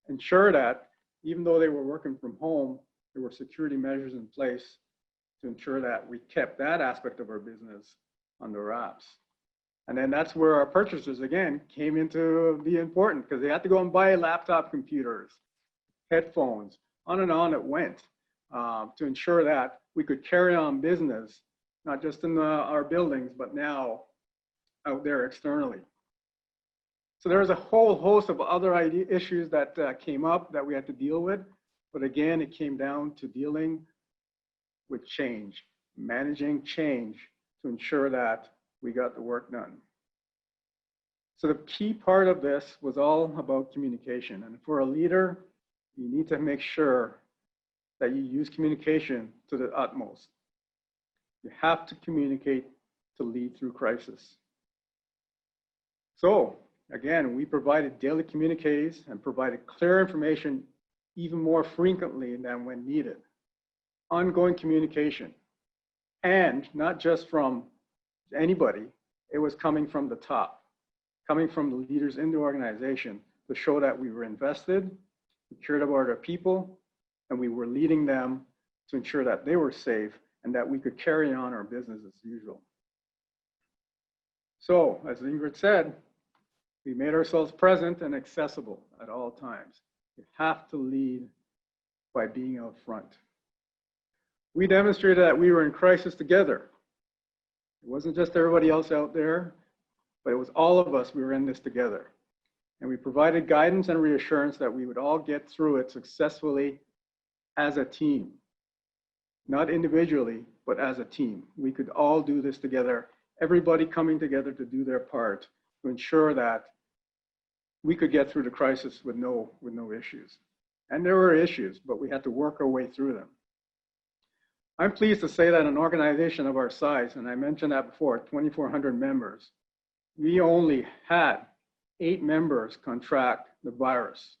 ensure that even though they were working from home, there were security measures in place to ensure that we kept that aspect of our business under wraps. And then that's where our purchasers, again, came into be important because they had to go and buy laptop computers, headphones, on and on it went to ensure that we could carry on business, not just in our buildings, but now out there externally. So there was a whole host of other issues that came up that we had to deal with. But again, it came down to dealing with change, managing change to ensure that we got the work done. So the key part of this was all about communication. And for a leader, you need to make sure that you use communication to the utmost. You have to communicate to lead through crisis. So again, we provided daily communiques and provided clear information even more frequently than when needed. ongoing communication, and not just from anybody, it was coming from the top, coming from the leaders in the organization to show that we were invested, we cared about our people, and we were leading them to ensure that they were safe and that we could carry on our business as usual. So, as Ingrid said, we made ourselves present and accessible at all times. You have to lead by being out front. We demonstrated that we were in crisis together. It wasn't just everybody else out there, but it was all of us. We were in this together. And we provided guidance and reassurance that we would all get through it successfully as a team. Not individually, but as a team. We could all do this together, everybody coming together to do their part to ensure that we could get through the crisis with no issues. And there were issues, but we had to work our way through them. I'm pleased to say that an organization of our size, and I mentioned that before, 2,400 members, we only had 8 members contract the virus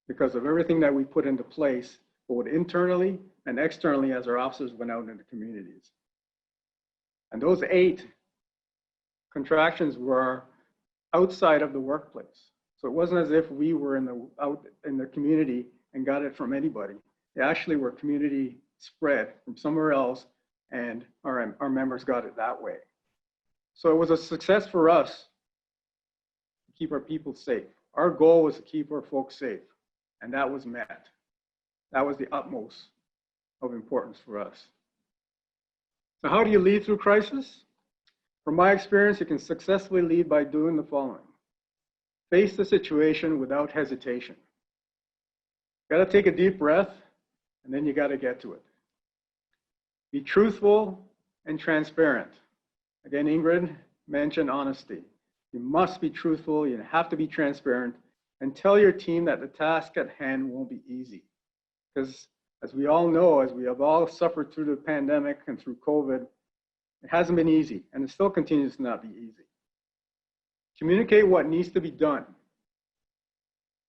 because of everything that we put into place, both internally and externally as our officers went out into communities. And those 8 contractions were outside of the workplace. So it wasn't as if we were out in the community and got it from anybody. They actually were community spread from somewhere else, and our members got it that way. So it was a success for us to keep our people safe. Our goal was to keep our folks safe, and that was met. That was the utmost of importance for us. So how do you lead through crisis? From my experience, you can successfully lead by doing the following. Face the situation without hesitation. You gotta take a deep breath, and then you gotta get to it. Be truthful and transparent. Again, Ingrid mentioned honesty. You must be truthful, you have to be transparent, and tell your team that the task at hand won't be easy. Because as we all know, as we have all suffered through the pandemic and through COVID, it hasn't been easy, and it still continues to not be easy. Communicate what needs to be done,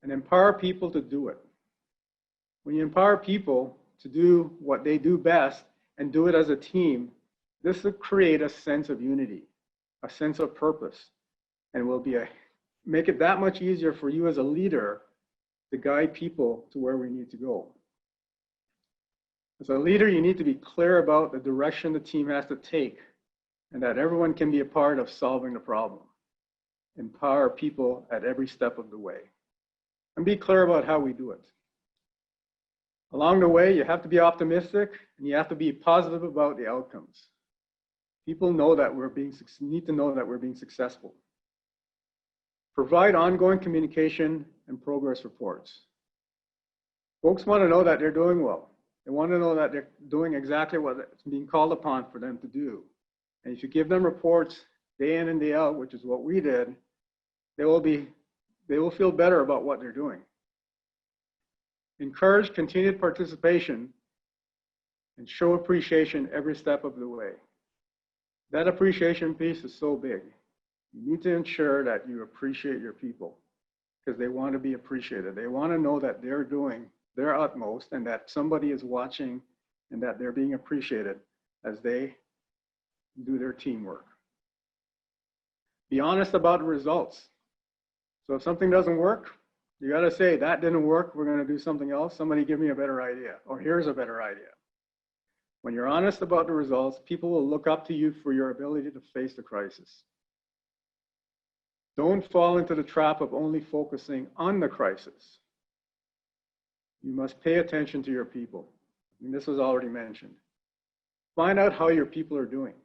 and empower people to do it. When you empower people to do what they do best and do it as a team, this will create a sense of unity, a sense of purpose, and will make it that much easier for you as a leader to guide people to where we need to go. As a leader, you need to be clear about the direction the team has to take and that everyone can be a part of solving the problem. Empower people at every step of the way. And be clear about how we do it. Along the way, you have to be optimistic and you have to be positive about the outcomes. People know that need to know that we're being successful. Provide ongoing communication and progress reports. Folks want to know that they're doing well. They want to know that they're doing exactly what is being called upon for them to do. And if you give them reports day in and day out, which is what we did, they will feel better about what they're doing. Encourage continued participation and show appreciation every step of the way. That appreciation piece is so big. You need to ensure that you appreciate your people because they want to be appreciated. They want to know that they're doing their utmost and that somebody is watching and that they're being appreciated as they do their teamwork. Be honest about the results. So if something doesn't work, you got to say, that didn't work, we're going to do something else. Somebody give me a better idea, or here's a better idea. When you're honest about the results, people will look up to you for your ability to face the crisis. Don't fall into the trap of only focusing on the crisis. You must pay attention to your people. And this was already mentioned. Find out how your people are doing.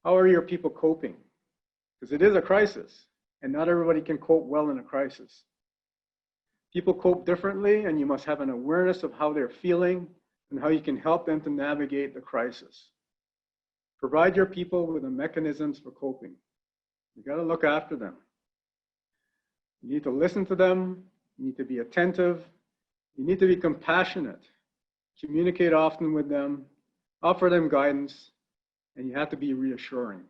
How are your people coping? Because it is a crisis, and not everybody can cope well in a crisis. People cope differently, and you must have an awareness of how they're feeling and how you can help them to navigate the crisis. Provide your people with the mechanisms for coping. You got to look after them. You need to listen to them. You need to be attentive. You need to be compassionate. Communicate often with them. Offer them guidance. And you have to be reassuring.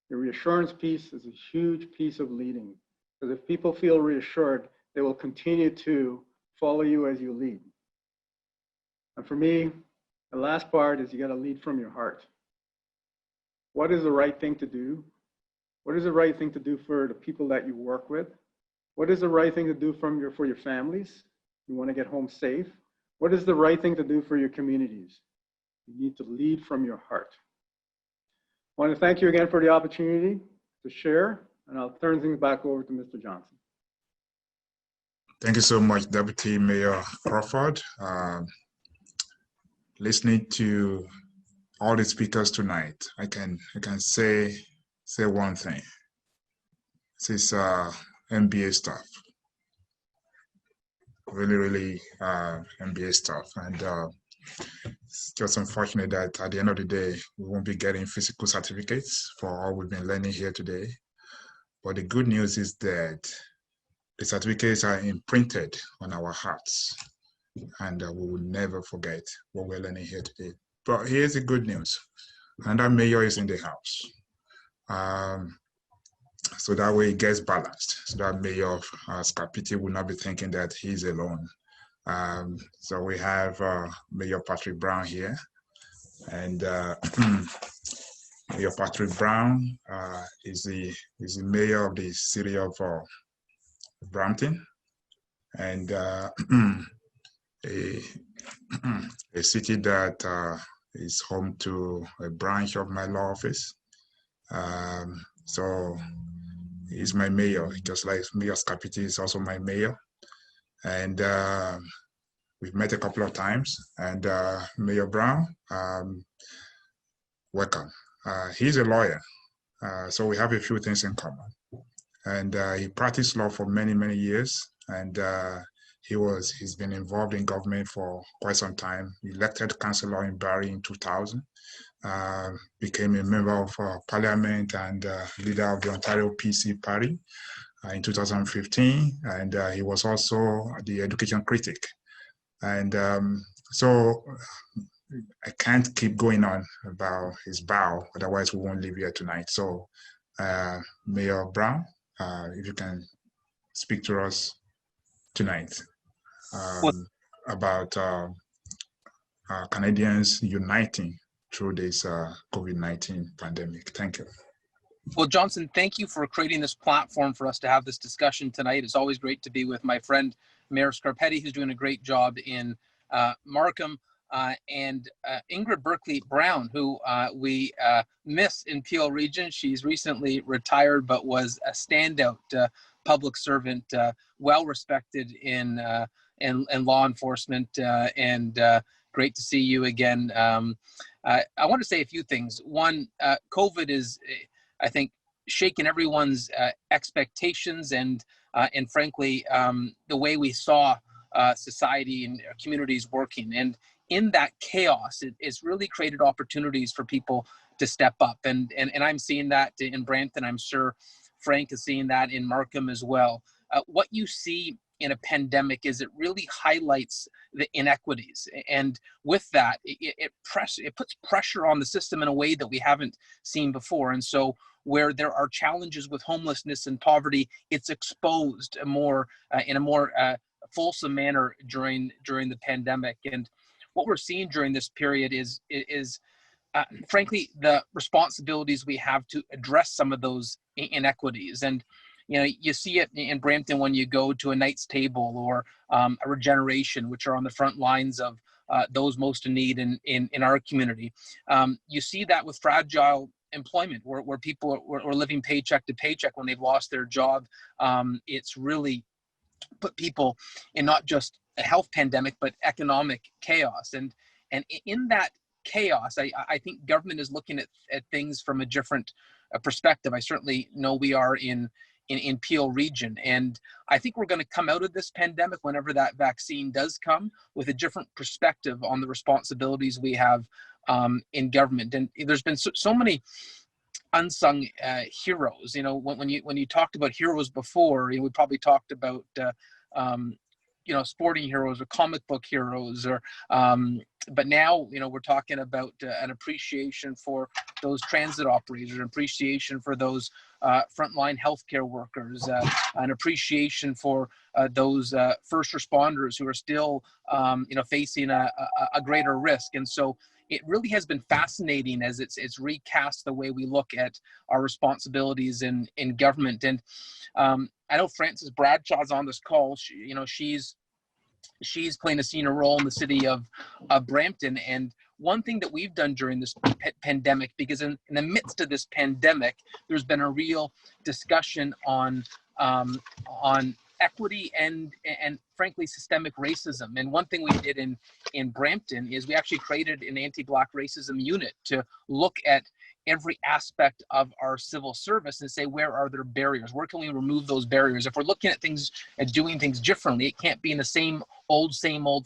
The reassurance piece is a huge piece of leading. Because if people feel reassured, they will continue to follow you as you lead. And for me, The last part is you got to lead from your heart. What is the right thing to do? What is the right thing to do for the people that you work with? What is the right thing to do for your families? You want to get home safe. What is the right thing to do for your communities? You need to lead from your heart. I want to thank you again for the opportunity to share, and I'll turn things back over to Mr. Johnson. Thank you so much, Deputy Mayor Crawford. Listening to all the speakers tonight, I can say one thing. This is MBA stuff. Really MBA stuff, and it's just unfortunate that at the end of the day we won't be getting physical certificates for all we've been learning here today. But the good news is that the certificates are imprinted on our hearts, and we will never forget what we're learning here today. But here's the good news: another mayor is in the house. So that way it gets balanced. So that Mayor Scarpitti will not be thinking that he's alone. So we have Mayor Patrick Brown here. And Mayor Patrick Brown is the mayor of the city of Brampton. And a city that is home to a branch of my law office. So he's my mayor, just like Mayor Scarpitti is also my mayor. And we've met a couple of times. And Mayor Brown, welcome. He's a lawyer, so we have a few things in common. And he practiced law for many, many years. And he's been involved in government for quite some time. Elected councillor in Barrie in 2000. Became a member of parliament and leader of the Ontario PC party in 2015, and he was also the education critic. And so I can't keep going on about his bio, otherwise we won't leave here tonight. So Mayor Brown, if you can speak to us tonight about Canadians uniting through this COVID-19 pandemic. Thank you. Well, Johnson, thank you for creating this platform for us to have this discussion tonight. It's always great to be with my friend, Mayor Scarpitti, who's doing a great job in Markham, and Ingrid Berkeley-Brown, who we miss in Peel Region. She's recently retired, but was a standout public servant, well-respected in law enforcement, and great to see you again. I want to say a few things. One, COVID is, I think, shaken everyone's expectations and frankly, the way we saw society and communities working. And in that chaos, it's really created opportunities for people to step up. And I'm seeing that in Brampton. I'm sure Frank is seeing that in Markham as well. What you see in a pandemic is it really highlights the inequities, and with that it puts pressure on the system in a way that we haven't seen before. And so where there are challenges with homelessness and poverty, it's exposed more in a more fulsome manner during the pandemic. And what we're seeing during this period is frankly the responsibilities we have to address some of those inequities. And you know, you see it in Brampton when you go to a Knight's Table or a Regeneration, which are on the front lines of those most in need in our community. You see that with fragile employment, where people are living paycheck to paycheck when they've lost their job. It's really put people in not just a health pandemic, but economic chaos. And in that chaos, I think government is looking at things from a different perspective. I certainly know we are in Peel Region. And I think we're going to come out of this pandemic, whenever that vaccine does come, with a different perspective on the responsibilities we have in government. And there's been so many unsung heroes. You know, when you talked about heroes before, we probably talked about sporting heroes or comic book heroes, or but now we're talking about an appreciation for those transit operators, an appreciation for those frontline healthcare workers, an appreciation for those first responders who are still, facing a greater risk. And so it really has been fascinating as it's recast the way we look at our responsibilities in government. And I know Frances Bradshaw's on this call. She's playing a senior role in the city of Brampton. And one thing that we've done during this pandemic, because in the midst of this pandemic, there's been a real discussion on equity and frankly systemic racism. And one thing we did in Brampton is we actually created an anti-Black racism unit to look at every aspect of our civil service and say, where are there barriers? Where can we remove those barriers? If we're looking at things and doing things differently, it can't be in the same old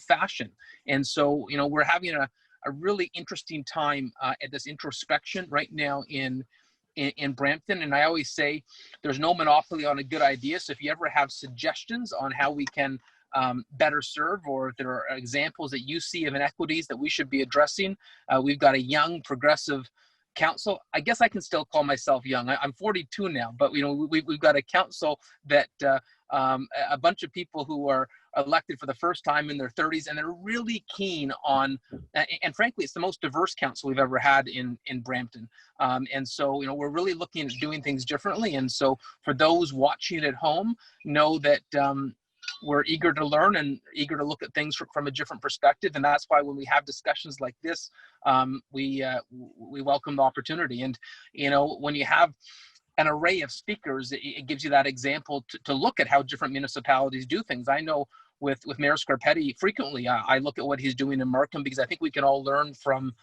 fashion. And so, we're having a really interesting time at this introspection right now in Brampton. And I always say there's no monopoly on a good idea. So if you ever have suggestions on how we can better serve, or if there are examples that you see of inequities that we should be addressing, we've got a young progressive council. I guess I can still call myself young. I'm 42 now, but we've got a council that a bunch of people who are elected for the first time in their 30s, and they're really keen on, and frankly, it's the most diverse council we've ever had in Brampton. And so, we're really looking at doing things differently. And so for those watching at home, know that we're eager to learn and eager to look at things from a different perspective. And that's why when we have discussions like this, we welcome the opportunity. And, when you have an array of speakers, it gives you that example to look at how different municipalities do things. I know with Mayor Scarpitti, frequently I look at what he's doing in Markham, because I think we can all learn from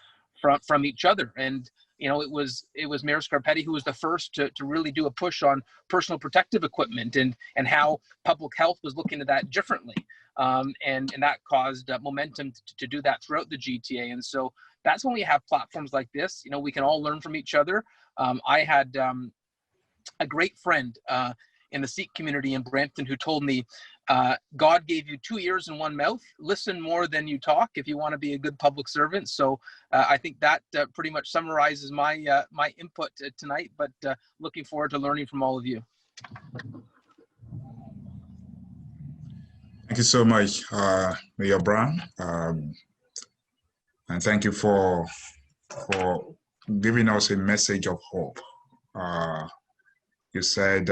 each other. And it was Mayor Scarpitti who was the first to really do a push on personal protective equipment and how public health was looking at that differently. And that caused momentum to do that throughout the GTA. And so that's when we have platforms like this, we can all learn from each other. I had a great friend in the Sikh community in Brampton who told me, God gave you 2 ears and 1 mouth. Listen more than you talk if you want to be a good public servant. So I think that pretty much summarizes my my input tonight, but looking forward to learning from all of you. Thank you so much, Mayor Brown. And thank you for giving us a message of hope. You said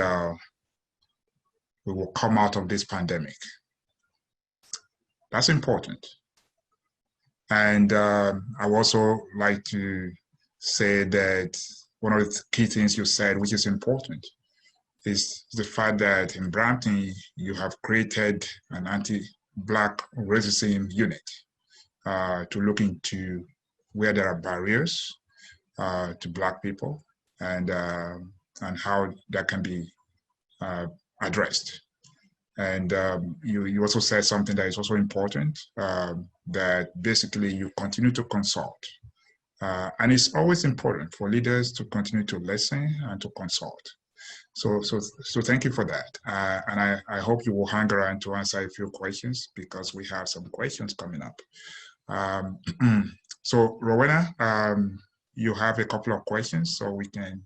we will come out of this pandemic. That's important. And I would also like to say that one of the key things you said, which is important, is the fact that in Brampton, you have created an anti-Black racism unit to look into where there are barriers to Black people and how that can be addressed. And you also said something that is also important, that basically you continue to consult. And it's always important for leaders to continue to listen and to consult. So thank you for that. And I hope you will hang around to answer a few questions, because we have some questions coming up. So Rowena, you have a couple of questions, so we can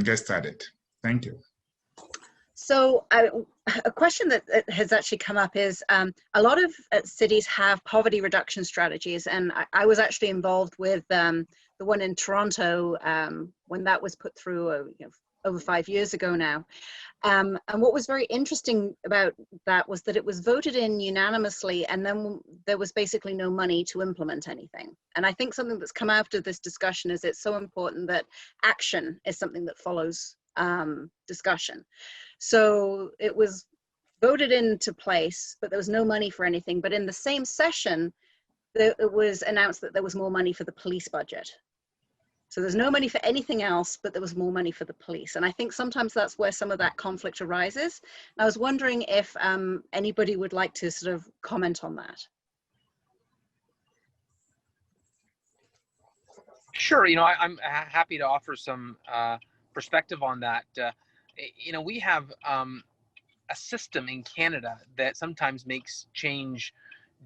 get started. Thank you. So a question that has actually come up is a lot of cities have poverty reduction strategies, and I was actually involved with the one in Toronto when that was put through over 5 years ago now. And what was very interesting about that was that it was voted in unanimously, and then there was basically no money to implement anything. And I think something that's come out of this discussion is it's so important that action is something that follows discussion. So it was voted into place, but there was no money for anything. But in the same session, it was announced that there was more money for the police budget. So there's no money for anything else, but there was more money for the police. And I think sometimes that's where some of that conflict arises. And I was wondering if anybody would like to sort of comment on that. Sure, I'm happy to offer some perspective on that. We have a system in Canada that sometimes makes change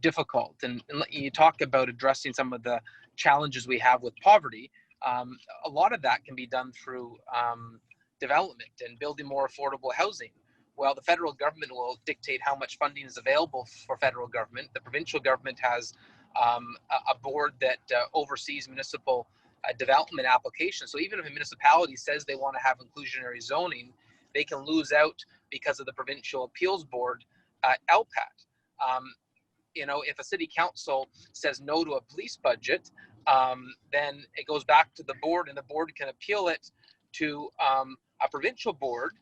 difficult. And you talk about addressing some of the challenges we have with poverty. A lot of that can be done through development and building more affordable housing. Well, the federal government will dictate how much funding is available for federal government. The provincial government has a board that oversees municipal development applications. So even if a municipality says they want to have inclusionary zoning, they can lose out because of the provincial appeals board LPAT. If a city council says no to a police budget, then it goes back to the board, and the board can appeal it to a provincial board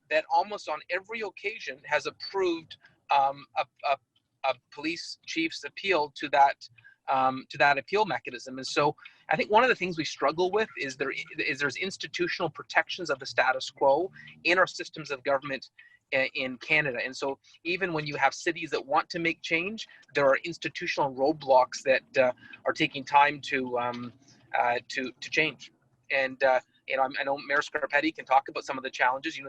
that almost on every occasion has approved a police chief's appeal to that appeal mechanism. And so I think one of the things we struggle with is there's institutional protections of the status quo in our systems of government in Canada. And so even when you have cities that want to make change, there are institutional roadblocks that are taking time to change. And I know Mayor Scarpitti can talk about some of the challenges.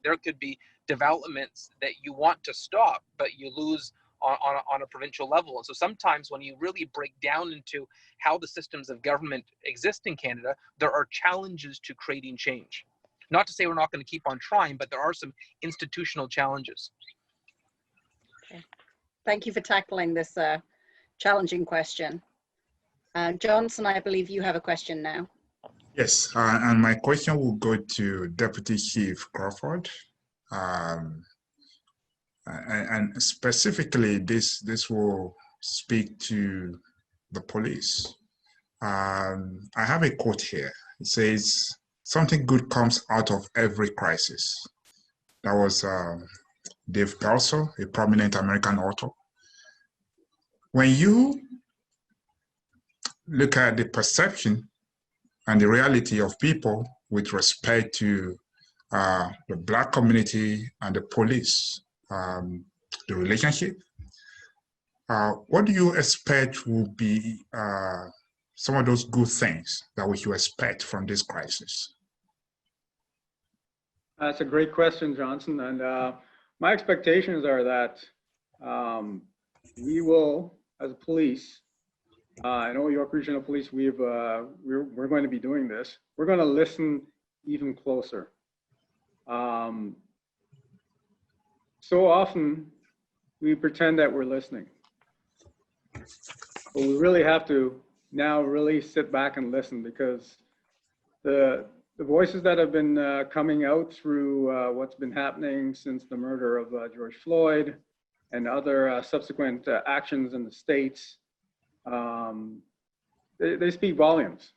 There could be developments that you want to stop, but you lose on a provincial level. And so sometimes when you really break down into how the systems of government exist in Canada, there are challenges to creating change. Not to say we're not going to keep on trying, but there are some institutional challenges. Okay. Thank you for tackling this challenging question. Johnson, I believe you have a question now. Yes, and my question will go to Deputy Chief Crawford. And specifically, this will speak to the police. I have a quote here. It says, "Something good comes out of every crisis." That was Dave Galso, a prominent American author. When you look at the perception and the reality of people with respect to the Black community and the police, the relationship, what do you expect will be some of those good things that we should expect from this crisis? That's a great question, Johnson. And my expectations are that we will, as a police, I know York Regional Police, we're going to be doing this. We're going to listen even closer. So often we pretend that we're listening, but we really have to now really sit back and listen, because the voices that have been coming out through what's been happening since the murder of George Floyd and other subsequent actions in the States, they speak volumes.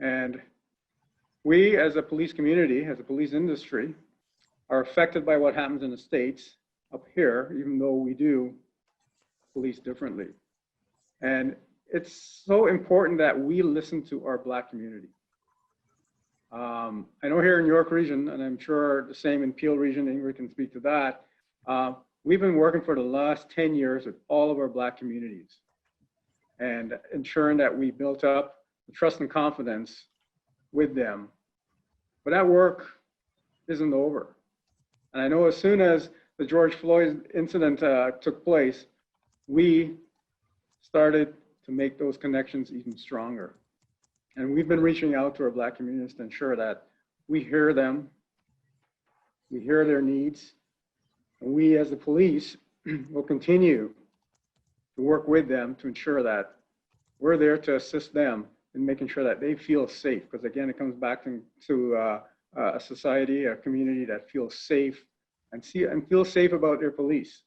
And we as a police community, as a police industry, are affected by what happens in the States up here, even though we do police differently. And it's so important that we listen to our Black community. I know here in York Region, and I'm sure the same in Peel Region, Ingrid can speak to that, we've been working for the last 10 years with all of our Black communities and ensuring that we built up the trust and confidence with them. But that work isn't over. And I know as soon as the George Floyd incident took place, we started to make those connections even stronger. And we've been reaching out to our Black communities to ensure that we hear them, we hear their needs, and we as the police will continue to work with them to ensure that we're there to assist them in making sure that they feel safe. Because again, it comes back to a society, a community that feels safe and feels safe about their police.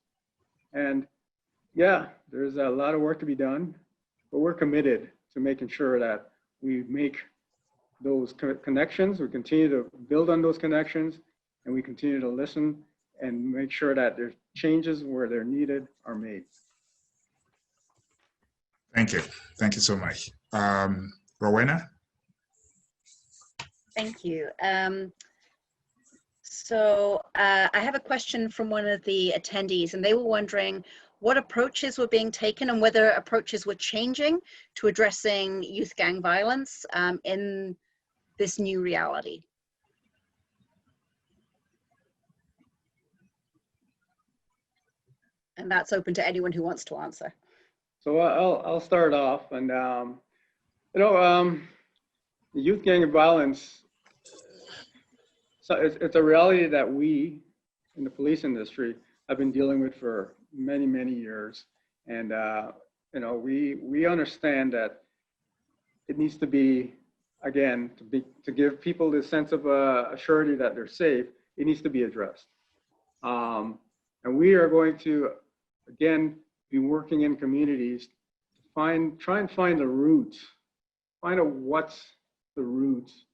And yeah, there's a lot of work to be done, but we're committed to making sure that we make those connections, we continue to build on those connections, and we continue to listen and make sure that there's changes where they're needed are made. Thank you. Thank you so much. Rowena? Thank you. So I have a question from one of the attendees, and they were wondering what approaches were being taken and whether approaches were changing to addressing youth gang violence in this new reality. And that's open to anyone who wants to answer. So I'll start off, and youth gang violence, So it's a reality that we in the police industry have been dealing with for many, many years. And, you know, we understand that it needs to be, again, to give people this sense of surety that they're safe, it needs to be addressed. And we are going to, again, be working in communities to try and find the roots, find out what's the roots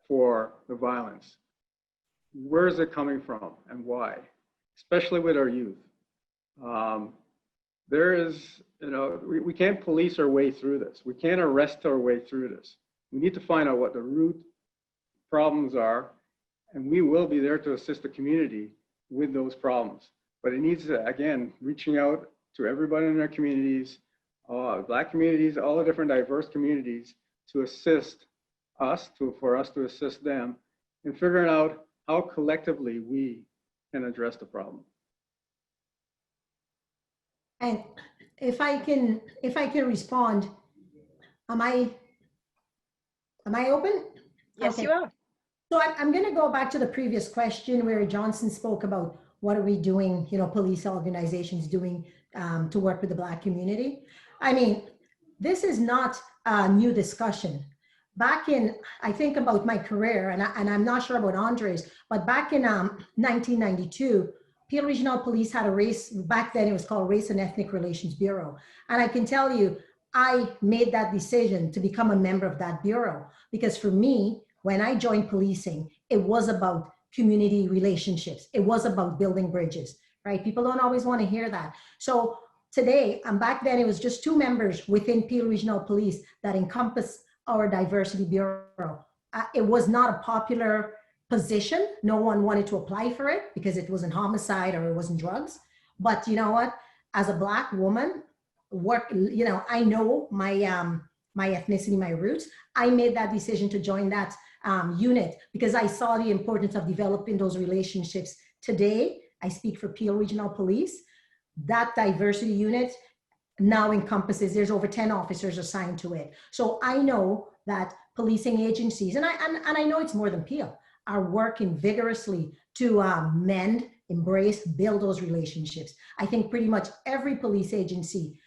for the violence. Where is it coming from and why? Especially with our youth. There is, you know, we can't police our way through this. We can't arrest our way through this. We need to find out what the root problems are, and we will be there to assist the community with those problems. But it needs to, again, reaching out to everybody in our communities, Black communities, all the different diverse communities, to assist us, for us to assist them in figuring out how collectively we can address the problem. And if I can respond, am I open? Yes, Okay. you are. So I'm going to go back to the previous question where Johnson spoke about what are we doing, you know, police organizations doing to work with the Black community. I mean, this is not a new discussion. Back in, I think about my career, and I'm not sure about Andre's, but back in 1992, Peel Regional Police had a race, back then it was called Race and Ethnic Relations Bureau. And I can tell you, I made that decision to become a member of that bureau, because for me, when I joined policing, it was about community relationships. It was about building bridges, right? People don't always want to hear that. So today, and back then it was just 2 members within Peel Regional Police that encompass our diversity bureau. It was not a popular position. No one wanted to apply for it because it wasn't homicide or it wasn't drugs. But you know what? As a Black woman, you know, I know my my ethnicity, my roots. I made that decision to join that unit because I saw the importance of developing those relationships. Today, I speak for Peel Regional Police. That diversity unit now encompasses, there's over 10 officers assigned to it. So I know that policing agencies, and I know it's more than Peel, are working vigorously to mend, embrace, build those relationships. I think pretty much every police agency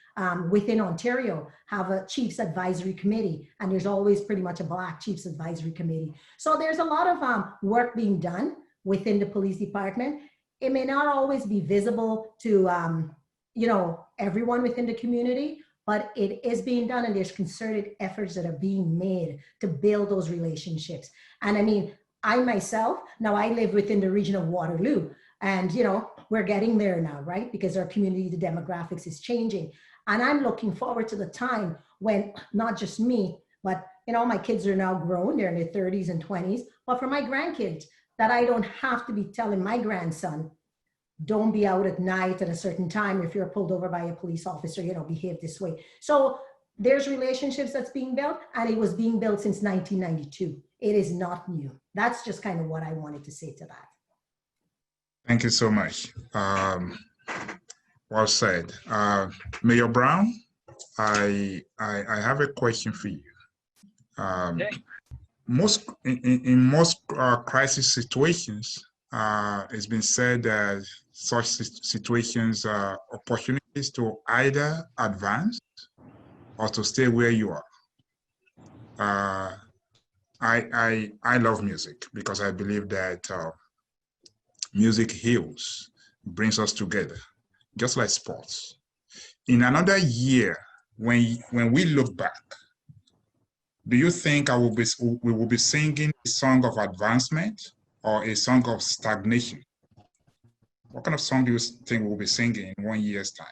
within Ontario have a Chiefs Advisory Committee, and there's always pretty much a Black Chiefs Advisory Committee. So there's a lot of work being done within the police department. It may not always be visible to you know, everyone within the community, but it is being done, and there's concerted efforts that are being made to build those relationships. And I mean, I myself, now I live within the region of Waterloo, and you know, we're getting there now, right? Because our community, the demographics is changing. And I'm looking forward to the time when not just me, but you know, my kids are now grown, they're in their 30s and 20s, but for my grandkids, that I don't have to be telling my grandson, don't be out at night at a certain time. If you're pulled over by a police officer, you know, behave this way. So there's relationships that's being built, and it was being built since 1992. It is not new. That's just kind of what I wanted to say to that. Thank you so much. Well said. Mayor Brown, I have a question for you. In most crisis situations, it's been said that such situations are opportunities to either advance or to stay where you are. I love music because I believe that music heals, brings us together, just like sports. In another year, when we look back, do you think we will be singing a song of advancement or a song of stagnation? What kind of song do you think we'll be singing in 1 year's time?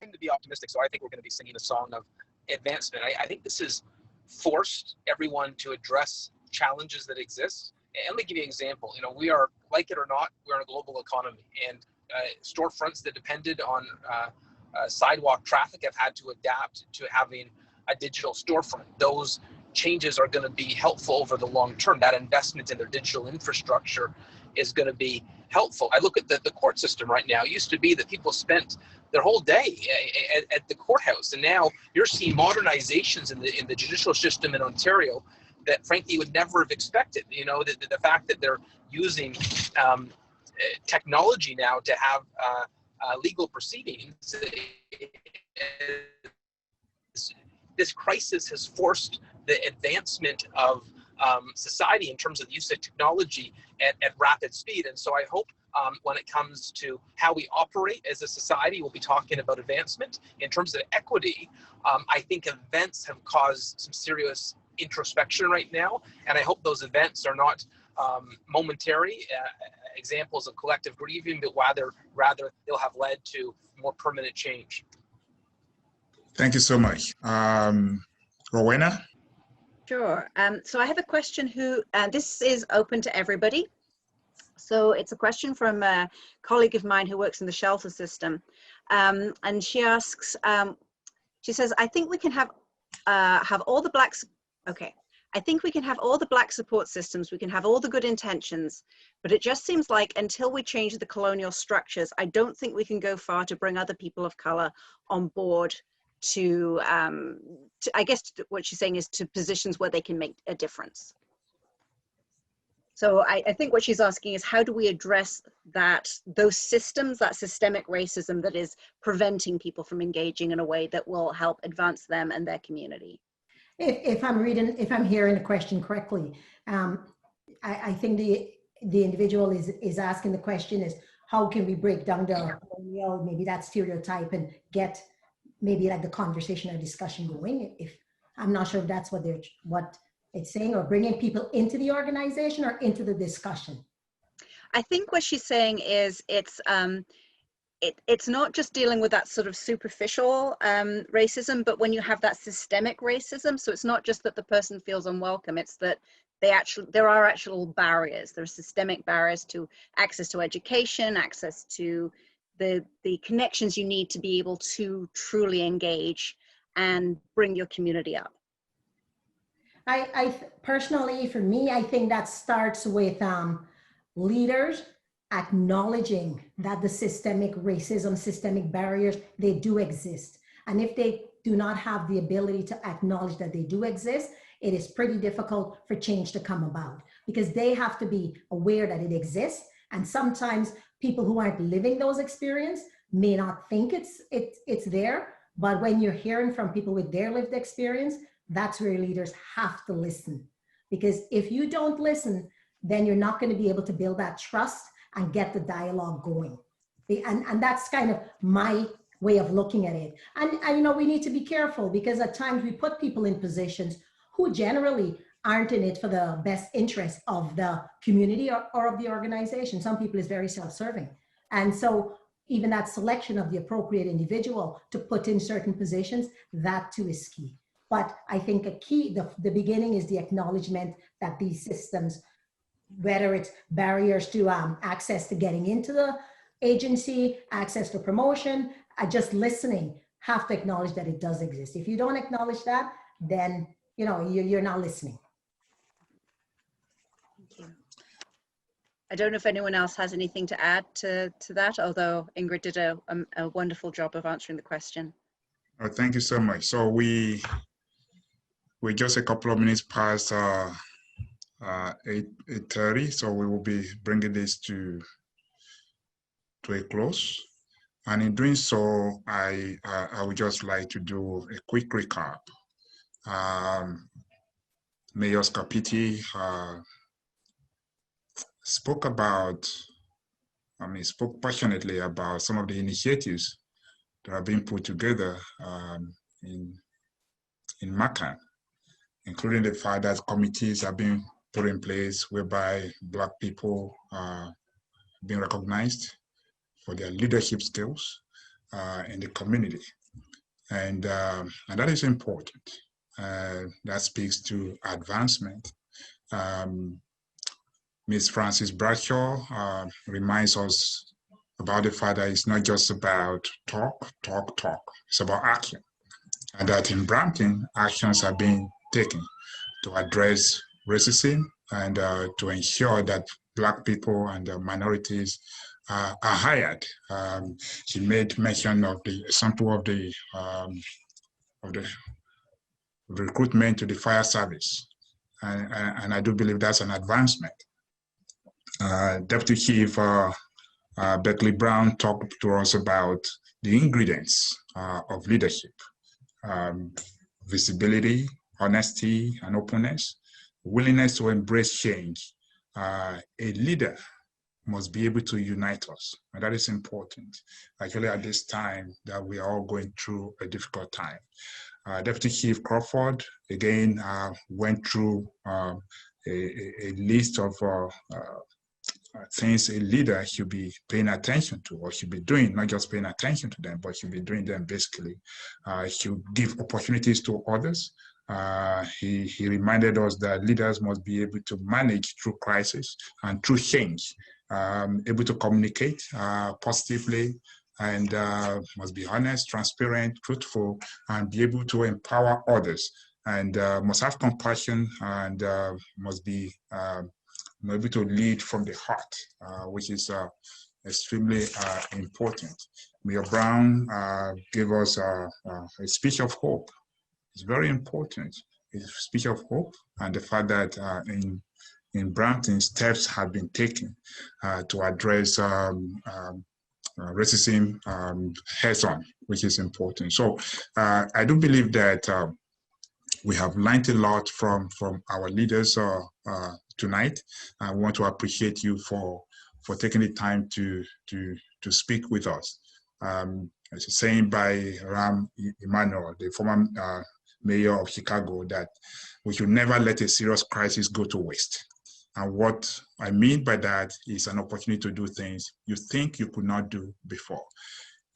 I tend to be optimistic, so I think we're going to be singing a song of advancement. I think this has forced everyone to address challenges that exist. And let me give you an example. You know, we are, like it or not, we're in a global economy, and storefronts that depended on sidewalk traffic have had to adapt to having a digital storefront. Those changes are going to be helpful over the long term. That investment in their digital infrastructure is going to be helpful. I look at the court system right now. It used to be that people spent their whole day at the courthouse, and now you're seeing modernizations in the judicial system in Ontario that frankly would never have expected. You know, the fact that they're using technology now to have legal proceedings. This crisis has forced the advancement of society in terms of the use of technology at rapid speed. And so I hope when it comes to how we operate as a society, we'll be talking about advancement. In terms of equity, I think events have caused some serious introspection right now. And I hope those events are not momentary examples of collective grieving, but rather they'll have led to more permanent change. Thank you so much. Rowena? Sure. So I have a question this is open to everybody. So it's a question from a colleague of mine who works in the shelter system. And she asks, she says, I think we can have all the blacks. Okay. I think we can have all the black support systems. We can have all the good intentions, but it just seems like until we change the colonial structures, I don't think we can go far to bring other people of color on board to I guess what she's saying is to positions where they can make a difference. So I think what she's asking is, how do we address those systems, that systemic racism that is preventing people from engaging in a way that will help advance them and their community? If I'm hearing the question correctly, I think the individual is asking the question is, how can we break down the colonial, maybe that stereotype, and get maybe like the conversation or discussion going? If I'm not sure if that's what it's saying, or bringing people into the organization or into the discussion. I think what she's saying is it's not just dealing with that sort of superficial racism, but when you have that systemic racism. So it's not just that the person feels unwelcome, it's that there are actual barriers. There are systemic barriers to access to education, access to the connections you need to be able to truly engage and bring your community up. I personally, for me, I think that starts with leaders acknowledging that the systemic racism, systemic barriers, they do exist. And if they do not have the ability to acknowledge that they do exist, it is pretty difficult for change to come about, because they have to be aware that it exists. And sometimes people who aren't living those experiences may not think it's there, but when you're hearing from people with their lived experience, that's where leaders have to listen. Because if you don't listen, then you're not going to be able to build that trust and get the dialogue going. And that's kind of my way of looking at it. And you know, we need to be careful, because at times we put people in positions who generally aren't in it for the best interest of the community or of the organization. Some people is very self-serving. And so even that selection of the appropriate individual to put in certain positions, that too is key. But I think a key, the beginning is the acknowledgement that these systems, whether it's barriers to access to getting into the agency, access to promotion, just listening, have to acknowledge that it does exist. If you don't acknowledge that, then you know you're not listening. Thank you. I don't know if anyone else has anything to add to that, although Ingrid did a wonderful job of answering the question. Oh, thank you so much. So we're just a couple of minutes past 8:30, so we will be bringing this to a close. And in doing so, I would just like to do a quick recap. Mayor Scarpitti spoke passionately about some of the initiatives that are being put together in Markham, including the fact that committees are being put in place whereby Black people are being recognized for their leadership skills in the community. And that is important. That speaks to advancement. Ms. Frances Bradshaw reminds us about the fact that it's not just about talk, it's about action. And that in Brampton, actions are being taken to address racism and to ensure that Black people and minorities are hired. She made mention of the example of the recruitment to the fire service. and I do believe that's an advancement. Deputy Chief Berkeley-Brown talked to us about the ingredients of leadership: visibility, honesty, and openness, willingness to embrace change. A leader must be able to unite us, and that is important, actually at this time that we are all going through a difficult time. Deputy Chief Crawford, again, went through a list of things a leader should be paying attention to, or should be doing, not just paying attention to them, but should be doing them basically. Should give opportunities to others. He reminded us that leaders must be able to manage through crisis and through change, able to communicate positively, and must be honest, transparent, truthful, and be able to empower others, and must have compassion, and must be able to lead from the heart, which is extremely important. Mayor Brown gave us a speech of hope. It's very important. It's a speech of hope, and the fact that in Brampton, steps have been taken to address racism head-on, which is important. So I do believe that we have learned a lot from our leaders tonight. I want to appreciate you for taking the time to speak with us. It's a saying by Rahm Emanuel, the former mayor of Chicago, that we should never let a serious crisis go to waste. And what I mean by that is an opportunity to do things you think you could not do before.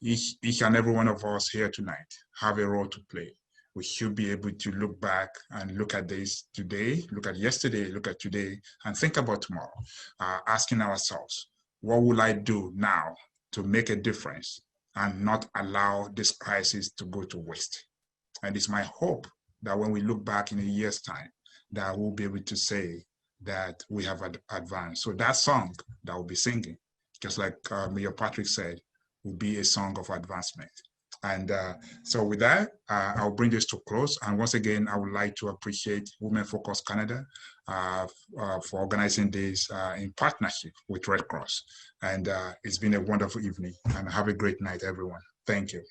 Each and every one of us here tonight have a role to play. We should be able to look back and look at this today, look at yesterday, look at today, and think about tomorrow, asking ourselves, what will I do now to make a difference and not allow this crisis to go to waste? And it's my hope that when we look back in a year's time, that we'll be able to say that we have advanced. So that song that we'll be singing, just like Mayor Patrick said, will be a song of advancement. And so with that, I'll bring this to close. And once again, I would like to appreciate Women Focus Canada for organizing this in partnership with Red Cross. And it's been a wonderful evening, and have a great night, everyone. Thank you.